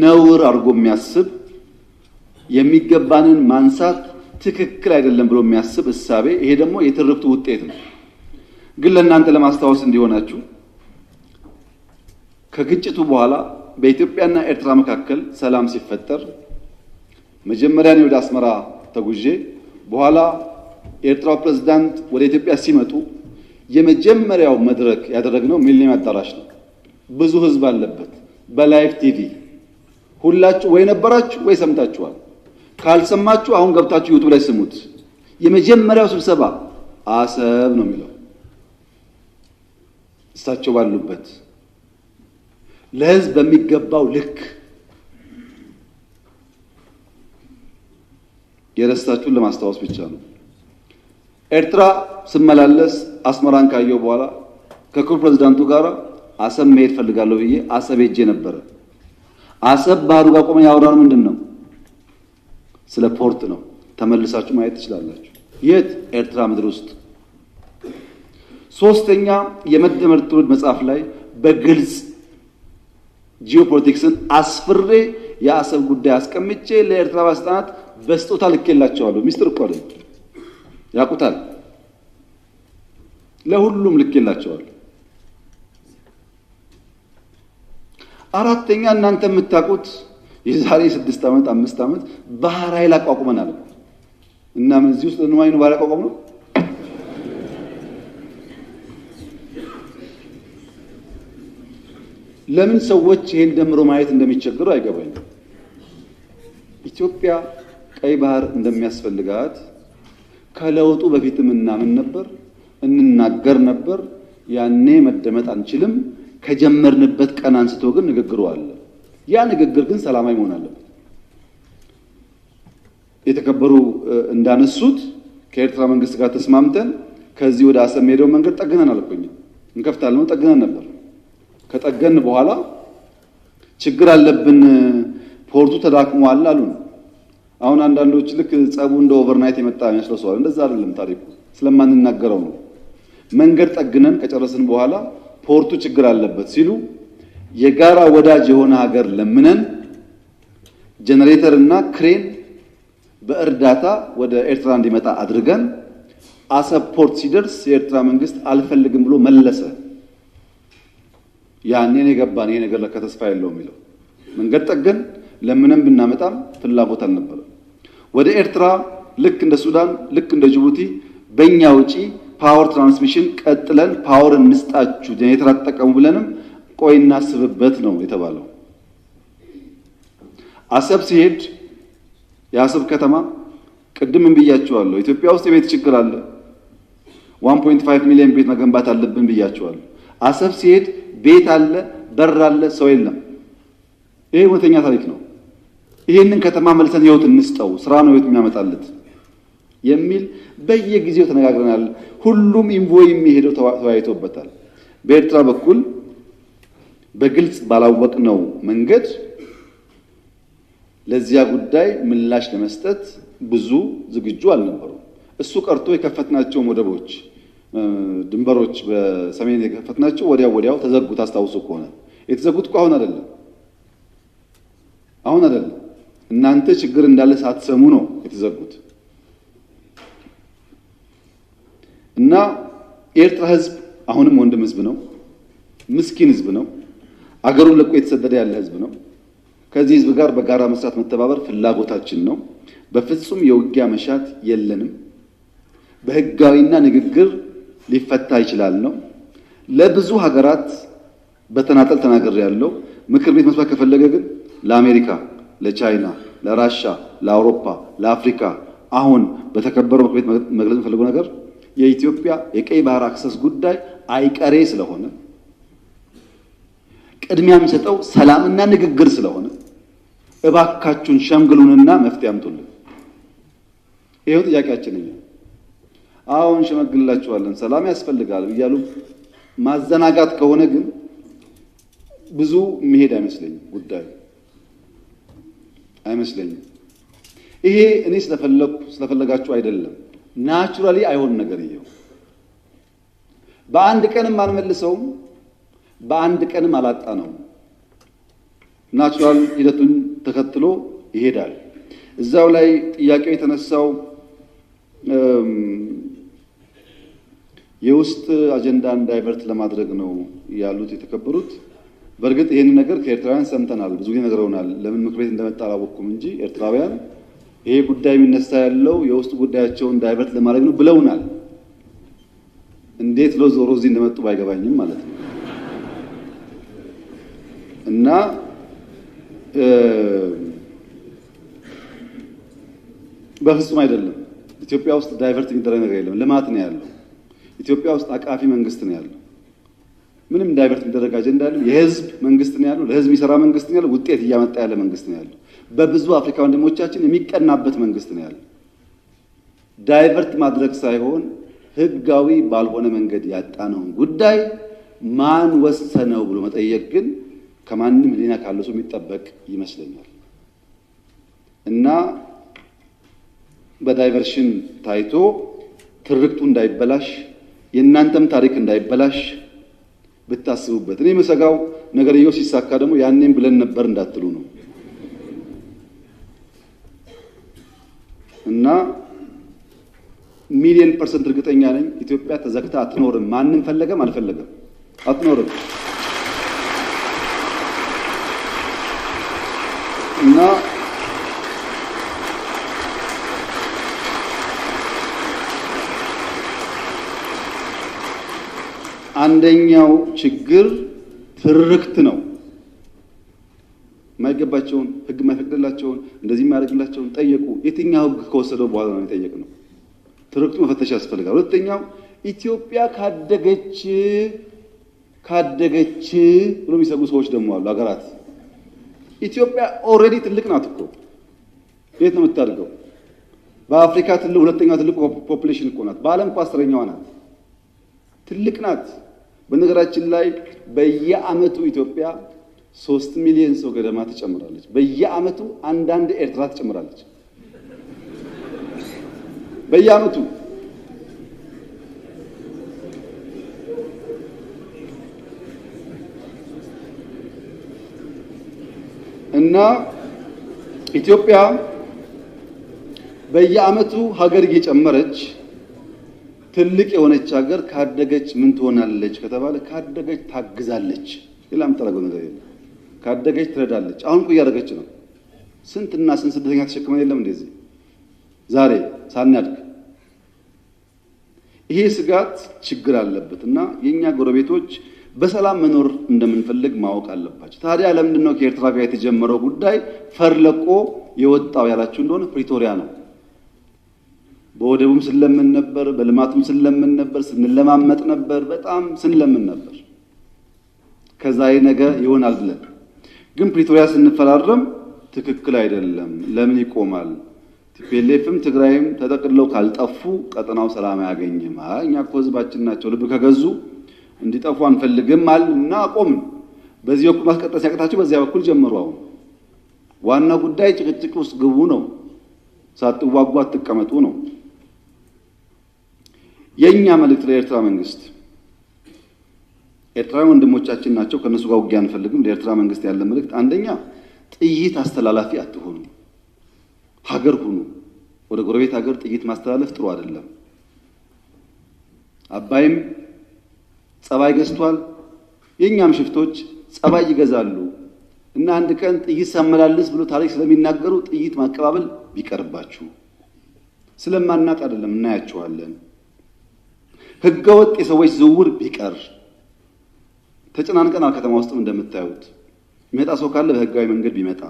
ነውር አድርጎ የሚያስብ የሚገባንን ማንሳት ትክክል አይደለም ብሎ የሚያስብ እሳቤ፣ ይሄ ደግሞ የትርክቱ ውጤት ነው። ግን ለእናንተ ለማስታወስ እንዲሆናችሁ ከግጭቱ በኋላ በኢትዮጵያና ኤርትራ መካከል ሰላም ሲፈጠር መጀመሪያ ነው ወደ አስመራ ተጉዤ፣ በኋላ የኤርትራው ፕሬዝዳንት ወደ ኢትዮጵያ ሲመጡ የመጀመሪያው መድረክ ያደረግነው ሚሊኒየም አዳራሽ ነው። ብዙ ህዝብ አለበት። በላይቭ ቲቪ ሁላችሁ ወይ ነበራችሁ ወይ ሰምታችኋል። ካልሰማችሁ አሁን ገብታችሁ ዩቲዩብ ላይ ስሙት። የመጀመሪያው ስብሰባ አሰብ ነው የሚለው እሳቸው ባሉበት ለህዝብ በሚገባው ልክ የረሳችሁን ለማስታወስ ብቻ ነው። ኤርትራ ስመላለስ አስመራን ካየው በኋላ ከክቡር ፕሬዝዳንቱ ጋር አሰብ መሄድ ፈልጋለሁ ብዬ አሰብ ሄጄ ነበረ። አሰብ ባህሩ ጋር ቆመን ያወራነው ምንድን ነው? ስለ ፖርት ነው። ተመልሳችሁ ማየት ትችላላችሁ። የት? ኤርትራ ምድር ውስጥ። ሶስተኛ የመደመር ትውልድ መጽሐፍ ላይ በግልጽ ጂኦፖለቲክስን አስፍሬ የአሰብ ጉዳይ አስቀምጬ ለኤርትራ ባለስልጣናት በስጦታ ልኬላቸዋለሁ። ሚስጥር እኮ አይደል፣ ያውቁታል። ለሁሉም ልኬላቸዋለሁ። አራተኛ እናንተ የምታውቁት የዛሬ 6 ዓመት 5 ዓመት ባህር ኃይል አቋቁመናል እና ምን እዚህ ውስጥ ለነዋይ ነው ባህር አቋቁመን ነው? ለምን ሰዎች ይሄን ደምሮ ማየት እንደሚቸገሩ አይገባኝም። ኢትዮጵያ ቀይ ባህር እንደሚያስፈልጋት ከለውጡ በፊትም እናምን ነበር፣ እንናገር ነበር። ያኔ መደመጥ አንችልም። ከጀመርንበት ቀን አንስቶ ግን ንግግሩ አለ። ያ ንግግር ግን ሰላማዊ መሆን አለበት። የተከበሩ እንዳነሱት ከኤርትራ መንግስት ጋር ተስማምተን ከዚህ ወደ አሰብ ሄደው መንገድ ጠግነን አልቆኝ እንከፍታለን ጠግነን ነበር። ከጠገን በኋላ ችግር አለብን ፖርቱ ተዳክሟል አሉን። አሁን አንዳንዶች ልክ ጸቡ እንደ ኦቨርናይት የመጣ መስሎሰዋል። እንደዛ አይደለም ታሪኩ፣ ስለማንናገረው ነው። መንገድ ጠግነን ከጨረስን በኋላ ፖርቱ ችግር አለበት ሲሉ የጋራ ወዳጅ የሆነ ሀገር ለምነን ጄኔሬተር እና ክሬን በእርዳታ ወደ ኤርትራ እንዲመጣ አድርገን አሰብ ፖርት ሲደርስ የኤርትራ መንግስት አልፈልግም ብሎ መለሰ። ያኔን የገባን ይሄ ነገር ለካ ተስፋ የለውም የሚለው መንገድ ጠገን ለምንም ብናመጣም ፍላጎት አልነበረም። ወደ ኤርትራ ልክ እንደ ሱዳን ልክ እንደ ጅቡቲ በእኛ ውጪ ፓወር ትራንስሚሽን ቀጥለን ፓወር እንስጣችሁ ጄኔሬተር አትጠቀሙ ብለንም ቆይ እናስብበት ነው የተባለው። አሰብ ሲሄድ የአሰብ ከተማ ቅድም ብያችኋለሁ፣ ኢትዮጵያ ውስጥ የቤት ችግር አለ። 1.5 ሚሊዮን ቤት መገንባት አለብን ብያችኋለሁ። አሰብ ሲሄድ ቤት አለ፣ በር አለ፣ ሰው የለም። ይሄ እውነተኛ ታሪክ ነው። ይሄንን ከተማ መልሰን ህይወት እንስጠው፣ ስራ ነው ህይወት የሚያመጣለት የሚል በየጊዜው ተነጋግረናል። ሁሉም ኢንቮይ የሚሄደው ተወያይቶበታል። በኤርትራ በኩል በግልጽ ባላወቅነው መንገድ ለዚያ ጉዳይ ምላሽ ለመስጠት ብዙ ዝግጁ አልነበሩም። እሱ ቀርቶ የከፈትናቸው ወደቦች፣ ድንበሮች በሰሜን የከፈትናቸው ወዲያው ተዘጉ። ታስታውሱ ከሆነ የተዘጉት እኮ አሁን አይደለም። እናንተ ችግር እንዳለ ሳትሰሙ ነው የተዘጉት። እና የኤርትራ ህዝብ አሁንም ወንድም ህዝብ ነው፣ ምስኪን ህዝብ ነው፣ አገሩን ለቆ የተሰደደ ያለ ህዝብ ነው። ከዚህ ህዝብ ጋር በጋራ መስራት መተባበር ፍላጎታችን ነው። በፍጹም የውጊያ መሻት የለንም። በህጋዊና ንግግር ሊፈታ ይችላል ነው። ለብዙ ሀገራት በተናጠል ተናገር ያለው ምክር ቤት መስማት ከፈለገ ግን ለአሜሪካ፣ ለቻይና፣ ለራሻ፣ ለአውሮፓ፣ ለአፍሪካ አሁን በተከበረው ምክር ቤት መግለጽ የፈለገው ነገር የኢትዮጵያ የቀይ ባህር አክሰስ ጉዳይ አይቀሬ ስለሆነ ቅድሚያ የሚሰጠው ሰላምና ንግግር ስለሆነ እባካችሁን ሸምግሉንና መፍትሄ አምጡልን። ይሄው ጥያቄያችን ነው። አሁን ሸመግልላችኋለን፣ ሰላም ያስፈልጋል እያሉ ማዘናጋት ከሆነ ግን ብዙ መሄድ አይመስለኝም፣ ጉዳዩ አይመስለኝም። ይሄ እኔ ስለፈለጋችሁ አይደለም፣ ናቹራሊ አይሆን ነገር ይሄው በአንድ ቀንም አልመልሰውም፣ በአንድ ቀንም አላጣ ነው። ናቹራል ሂደቱን ተከትሎ ይሄዳል። እዛው ላይ ጥያቄው የተነሳው የውስጥ አጀንዳን ዳይቨርት ለማድረግ ነው ያሉት የተከበሩት። በእርግጥ ይሄን ነገር ከኤርትራውያን ሰምተናል፣ ብዙ ጊዜ ነግረውናል። ለምን ምክር ቤት እንደመጣ አላወቅኩም እንጂ ኤርትራውያን ይሄ ጉዳይ የሚነሳ ያለው የውስጥ ጉዳያቸውን ዳይቨርት ለማድረግ ነው ብለውናል። እንዴት ዞሮ እዚህ እንደመጡ ባይገባኝም ማለት ነው። እና በፍጹም አይደለም። ኢትዮጵያ ውስጥ ዳይቨርት የሚደረግ ነገር የለም። ልማት ነው ያለው። ኢትዮጵያ ውስጥ አቃፊ መንግስት ነው ያለው። ምንም ዳይቨርት የሚደረግ አጀንዳ ያለው የህዝብ መንግስት ነው ያለው። ለህዝብ የሚሰራ መንግስት ነው ያለው። ውጤት እያመጣ ያለ መንግስት ነው ያለው። በብዙ አፍሪካ ወንድሞቻችን የሚቀናበት መንግስት ነው ያለው። ዳይቨርት ማድረግ ሳይሆን ህጋዊ ባልሆነ መንገድ ያጣነውን ጉዳይ ማን ወሰነው ብሎ መጠየቅ ግን ከማንም ህሊና ካለው ሰው የሚጠበቅ ይመስለኛል። እና በዳይቨርሽን ታይቶ ትርክቱ እንዳይበላሽ የእናንተም ታሪክ እንዳይበላሽ ብታስቡበት። እኔ መሰጋው ነገርየው ሲሳካ ደግሞ ያኔም ብለን ነበር እንዳትሉ ነው። እና ሚሊዮን ፐርሰንት እርግጠኛ ነኝ ኢትዮጵያ ተዘግታ አትኖርም። ማንም ፈለገም አልፈለገም አትኖርም። እና አንደኛው ችግር ትርክት ነው። የማይገባቸውን ህግ የማይፈቅድላቸውን እንደዚህ የማያደርግላቸውን ጠየቁ። የትኛው ህግ ከወሰደው በኋላ ነው የጠየቅነው? ትርክቱ መፈተሽ ያስፈልጋል። ሁለተኛው ኢትዮጵያ ካደገች ብሎ የሚሰጉ ሰዎች ደግሞ አሉ። ሀገራት ኢትዮጵያ ኦልሬዲ ትልቅ ናት እኮ። የት ነው የምታድገው? በአፍሪካ ሁለተኛው ትልቁ ፖፑሌሽን እኮ ናት። በዓለም እኮ 10ኛዋ ናት። ትልቅ ናት። በነገራችን ላይ በየዓመቱ ኢትዮጵያ 3 ሚሊዮን ሰው ገደማ ትጨምራለች። በየዓመቱ አንዳንድ ኤርትራ ትጨምራለች። በየዓመቱ እና ኢትዮጵያ በየዓመቱ ሀገር እየጨመረች ትልቅ የሆነች ሀገር ካደገች ምን ትሆናለች ከተባለ ካደገች ታግዛለች። ሌላ የምታደርገው ነገር የለም። ካደገች ትረዳለች። አሁን እኮ እያደረገች ነው። ስንትና ስንት ስደተኛ ተሸክመን የለም እንደዚህ ዛሬ ሳናድግ። ይሄ ስጋት ችግር አለበት እና የኛ ጎረቤቶች በሰላም መኖር እንደምንፈልግ ማወቅ አለባቸው። ታዲያ ለምንድን ነው ከኤርትራ ጋር የተጀመረው ጉዳይ ፈርለቆ የወጣው ያላችሁ እንደሆነ ፕሪቶሪያ ነው። በወደቡም ስለምን ነበር፣ በልማቱም ስለምን ነበር፣ ስንለማመጥ ነበር፣ በጣም ስንለምን ነበር። ከዛ ነገ ይሆናል ብለን ግን ፕሪቶሪያ ስንፈራረም ትክክል አይደለም፣ ለምን ይቆማል? ቲፒኤልኤፍም ትግራይም ተጠቅልለው ካልጠፉ ቀጠናው ሰላም አያገኝም። እኛ እኮ ህዝባችን ናቸው፣ ልብ ከገዙ እንዲጠፉ አንፈልግም አልና አቆምን። በዚህ በኩል ማስቀጠል ሲያቅታቸው በዚያ በኩል ጀመሩ። አሁን ዋና ጉዳይ ጭቅጭቅ ውስጥ ግቡ ነው፣ ሳትዋጉ አትቀመጡ ነው። የኛ መልእክት ለኤርትራ መንግስት፣ ኤርትራዊ ወንድሞቻችን ናቸው፣ ከነሱ ጋር ውጊያ አንፈልግም። ለኤርትራ መንግስት ያለ መልእክት አንደኛ ጥይት አስተላላፊ አትሆኑ፣ ሀገር ሁኑ። ወደ ጎረቤት ሀገር ጥይት ማስተላለፍ ጥሩ አይደለም። አባይም ጸባይ ገዝቷል፣ የኛም ሽፍቶች ጸባይ ይገዛሉ እና አንድ ቀን ጥይት ሳመላልስ ብሎ ታሪክ ስለሚናገሩ ጥይት ማቀባበል ቢቀርባችሁ። ስለማናቅ አይደለም፣ እናያቸዋለን። ህገወጥ የሰዎች ዝውውር ቢቀር። ተጨናንቀናል። ከተማ ውስጥ እንደምታዩት የሚመጣ ሰው ካለ በህጋዊ መንገድ ቢመጣ፣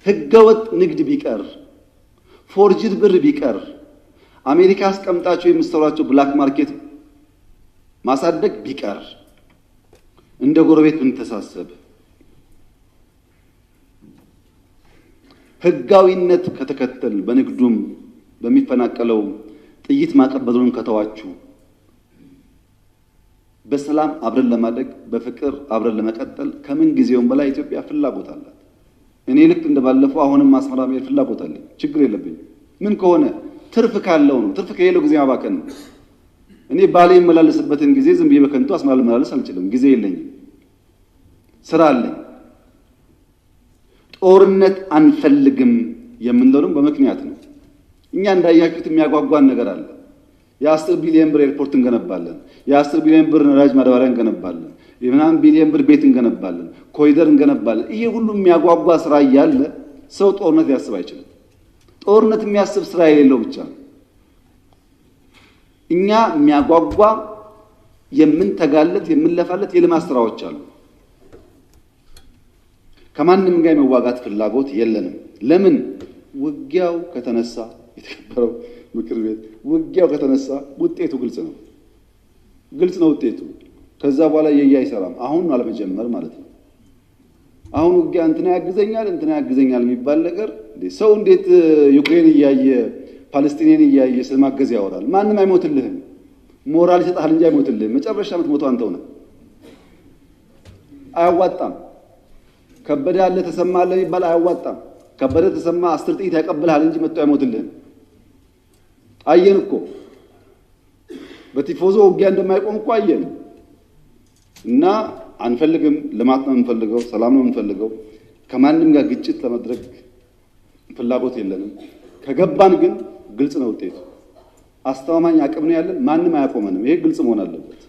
ህገወጥ ንግድ ቢቀር፣ ፎርጅድ ብር ቢቀር፣ አሜሪካ አስቀምጣቸው የምትሰሯቸው ብላክ ማርኬት ማሳደግ ቢቀር፣ እንደ ጎረቤት ብንተሳሰብ፣ ህጋዊነት ከተከተል በንግዱም በሚፈናቀለው ጥይት ማቀበሉን ከተዋችሁ በሰላም አብረን ለማደግ በፍቅር አብረን ለመቀጠል ከምን ጊዜውም በላይ ኢትዮጵያ ፍላጎት አላት። እኔ ልክ እንደባለፈው አሁንም አስመራ መሄድ ፍላጎት አለኝ። ችግር የለብኝም። ምን ከሆነ ትርፍ ካለው ነው። ትርፍ ከሌለው ጊዜ ማባከን ነው። እኔ ባሌ የመላለስበትን ጊዜ ዝም ብዬ በከንቱ አስመራ ልመላለስ አልችልም። ጊዜ የለኝም፣ ስራ አለኝ። ጦርነት አንፈልግም የምንለውም በምክንያት ነው። እኛ እንዳያችሁት የሚያጓጓን ነገር አለ። የ10 ቢሊዮን ብር ኤርፖርት እንገነባለን፣ የ10 ቢሊዮን ብር ነዳጅ ማዳበሪያ እንገነባለን፣ የ9 ቢሊዮን ብር ቤት እንገነባለን፣ ኮሪደር እንገነባለን። ይሄ ሁሉ የሚያጓጓ ስራ እያለ ሰው ጦርነት ሊያስብ አይችልም። ጦርነት የሚያስብ ስራ የሌለው ብቻ ነው። እኛ የሚያጓጓ የምንተጋለት የምንለፋለት የልማት ስራዎች አሉ። ከማንም ጋር የመዋጋት ፍላጎት የለንም። ለምን? ውጊያው ከተነሳ የተከበረው ምክር ቤት ውጊያው ከተነሳ ውጤቱ ግልጽ ነው። ግልጽ ነው ውጤቱ። ከዛ በኋላ አይሰራም። አሁን ነው አለመጀመር ማለት ነው። አሁን ውጊያ እንትና ያግዘኛል የሚባል ነገር ሰው እንዴት ዩክሬን እያየ ፓለስቲኔን እያየ ስለማገዝ ያወራል? ማንም አይሞትልህም። ሞራል ይሰጣል እንጂ አይሞትልህም። መጨረሻ የምትሞተው አንተው ነህ። አያዋጣም። ከበደ ያለ ተሰማ አለ የሚባል አያዋጣም። ከበደ ተሰማ 10 ጥይት ያቀብልሃል እንጂ መጥቶ አይሞትልህም። አየን እኮ በቲፎዞ ውጊያ እንደማይቆም እኮ አየን። እና አንፈልግም። ልማት ነው የምንፈልገው፣ ሰላም ነው የምንፈልገው። ከማንም ጋር ግጭት ለማድረግ ፍላጎት የለንም። ከገባን ግን ግልጽ ነው ውጤቱ። አስተማማኝ አቅም ነው ያለን። ማንም አያቆመንም። ይሄ ግልጽ መሆን አለበት።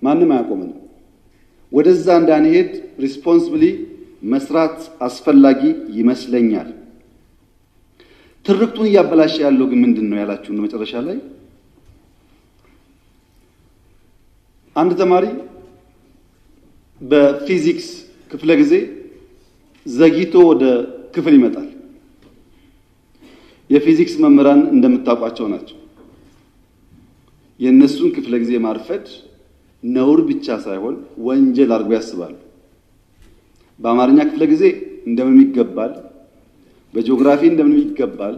ማንም አያቆመንም። ወደዛ እንዳንሄድ ሪስፖንሲብሊ መስራት አስፈላጊ ይመስለኛል። ትርክቱን እያበላሸ ያለው ግን ምንድነው ያላችሁ ነው። መጨረሻ ላይ አንድ ተማሪ በፊዚክስ ክፍለ ጊዜ ዘግይቶ ወደ ክፍል ይመጣል። የፊዚክስ መምህራን እንደምታውቋቸው ናቸው። የነሱን ክፍለ ጊዜ ማርፈድ ነውር ብቻ ሳይሆን ወንጀል አድርጎ ያስባሉ። በአማርኛ ክፍለ ጊዜ እንደምን ይገባል፣ በጂኦግራፊ እንደምን ይገባል።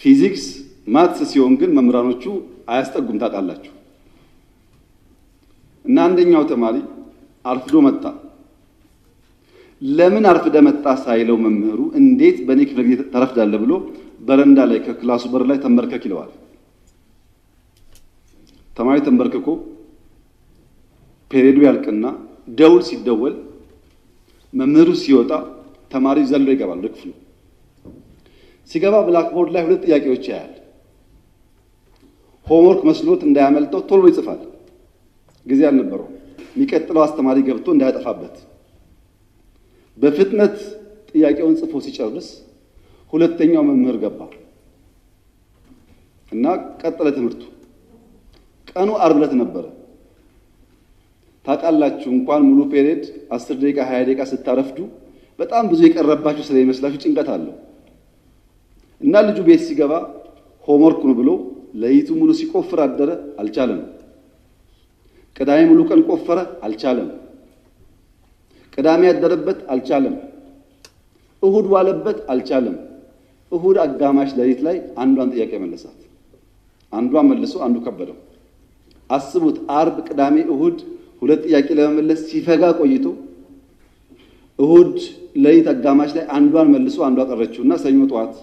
ፊዚክስ ማትስ ሲሆን ግን መምህራኖቹ አያስጠጉም። ታውቃላችሁ። እና አንደኛው ተማሪ አርፍዶ መጣ። ለምን አርፍደ መጣ ሳይለው መምህሩ እንዴት በኔ ክፍለ ጊዜ ተረፍዳለህ ብሎ በረንዳ ላይ ከክላሱ በር ላይ ተንበርከክ ይለዋል። ተማሪ ተንበርክኮ ፔሬዱ ያልቅና ደውል ሲደወል መምህሩ ሲወጣ ተማሪ ዘሎ ይገባል ወደ ክፍሉ። ሲገባ ብላክቦርድ ላይ ሁለት ጥያቄዎች ያያል። ሆምወርክ መስሎት እንዳያመልጠው ቶሎ ይጽፋል። ጊዜ አልነበረው። የሚቀጥለው አስተማሪ ገብቶ እንዳያጠፋበት በፍጥነት ጥያቄውን ጽፎ ሲጨርስ ሁለተኛው መምህር ገባ እና ቀጠለ ትምህርቱ። ቀኑ ዓርብ ዕለት ነበረ። ታውቃላችሁ እንኳን ሙሉ ፔሪድ 10 ደቂቃ 20 ደቂቃ ስታረፍዱ በጣም ብዙ የቀረባችሁ ስለሚመስላችሁ ጭንቀት አለው እና ልጁ ቤት ሲገባ ሆምወርክ ነው ብሎ ለይቱ ሙሉ ሲቆፍር አደረ። አልቻለም። ቅዳሜ ሙሉ ቀን ቆፈረ። አልቻለም። ቅዳሜ ያደረበት አልቻለም። እሁድ ዋለበት አልቻለም። እሁድ አጋማሽ ሌሊት ላይ አንዷን ጥያቄ መለሳት። አንዷን መልሶ አንዱ ከበደው። አስቡት፣ ዓርብ፣ ቅዳሜ፣ እሁድ ሁለት ጥያቄ ለመመለስ ሲፈጋ ቆይቶ እሁድ ሌሊት አጋማሽ ላይ አንዷን መልሶ አንዷ ቀረችውና ሰኞ ጠዋት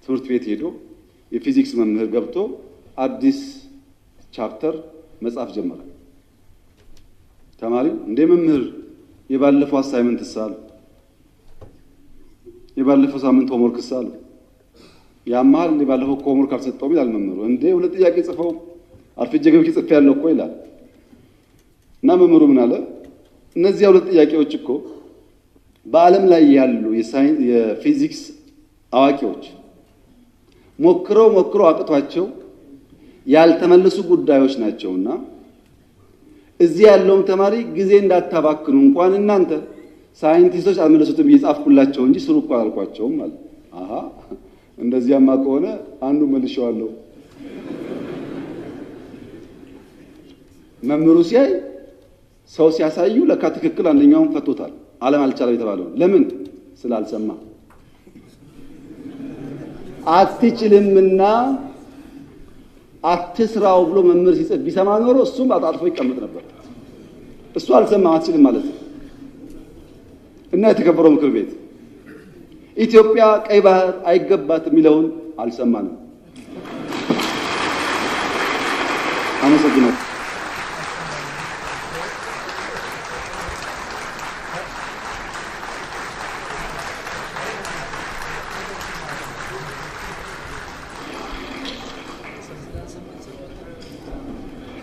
ትምህርት ቤት ሄዶ የፊዚክስ መምህር ገብቶ አዲስ ቻፕተር መጻፍ ጀመረ። ተማሪው እንደ መምህር የባለፈው አሳይመንት ሳሉ የባለፈው ሳምንት ሆምወርክ ሳሉ ያማል እንደ ባለፈው ሆምወርክ አልሰጠውም ይላል መምህሩ። እንደ ሁለት ጥያቄ ጽፈው አርፍጄ ገብቼ ጽፌ ያለው እኮ ይላል። እና መምህሩ ምን አለ? እነዚህ ሁለት ጥያቄዎች እኮ በዓለም ላይ ያሉ የፊዚክስ አዋቂዎች ሞክረው አቅቷቸው ያልተመለሱ ጉዳዮች ናቸውና እዚህ ያለውም ተማሪ ጊዜ እንዳታባክኑ እንኳን እናንተ ሳይንቲስቶች አልመለሱትም እየጻፍኩላቸው እንጂ ስሩ እኮ አላልኳቸውም ማለት። አሃ እንደዚያማ ከሆነ አንዱ መልሼዋለሁ። መምህሩ ሲያይ ሰው ሲያሳዩ ለካ ትክክል አንደኛውን ፈቶታል። ዓለም አልቻለም የተባለው ለምን ስላልሰማ አትችልምና አትስራው ብሎ መምህር ሲጽፍ ቢሰማ ኖሮ እሱም አጣጥፎ ይቀመጥ ነበር። እሱ አልሰማም፣ አትችልም ማለት ነው። እና የተከበረው ምክር ቤት ኢትዮጵያ ቀይ ባህር አይገባትም የሚለውን አልሰማንም። አመሰግናለሁ።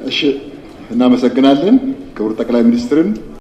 እሺ፣ እናመሰግናለን ክቡር ጠቅላይ ሚኒስትርን።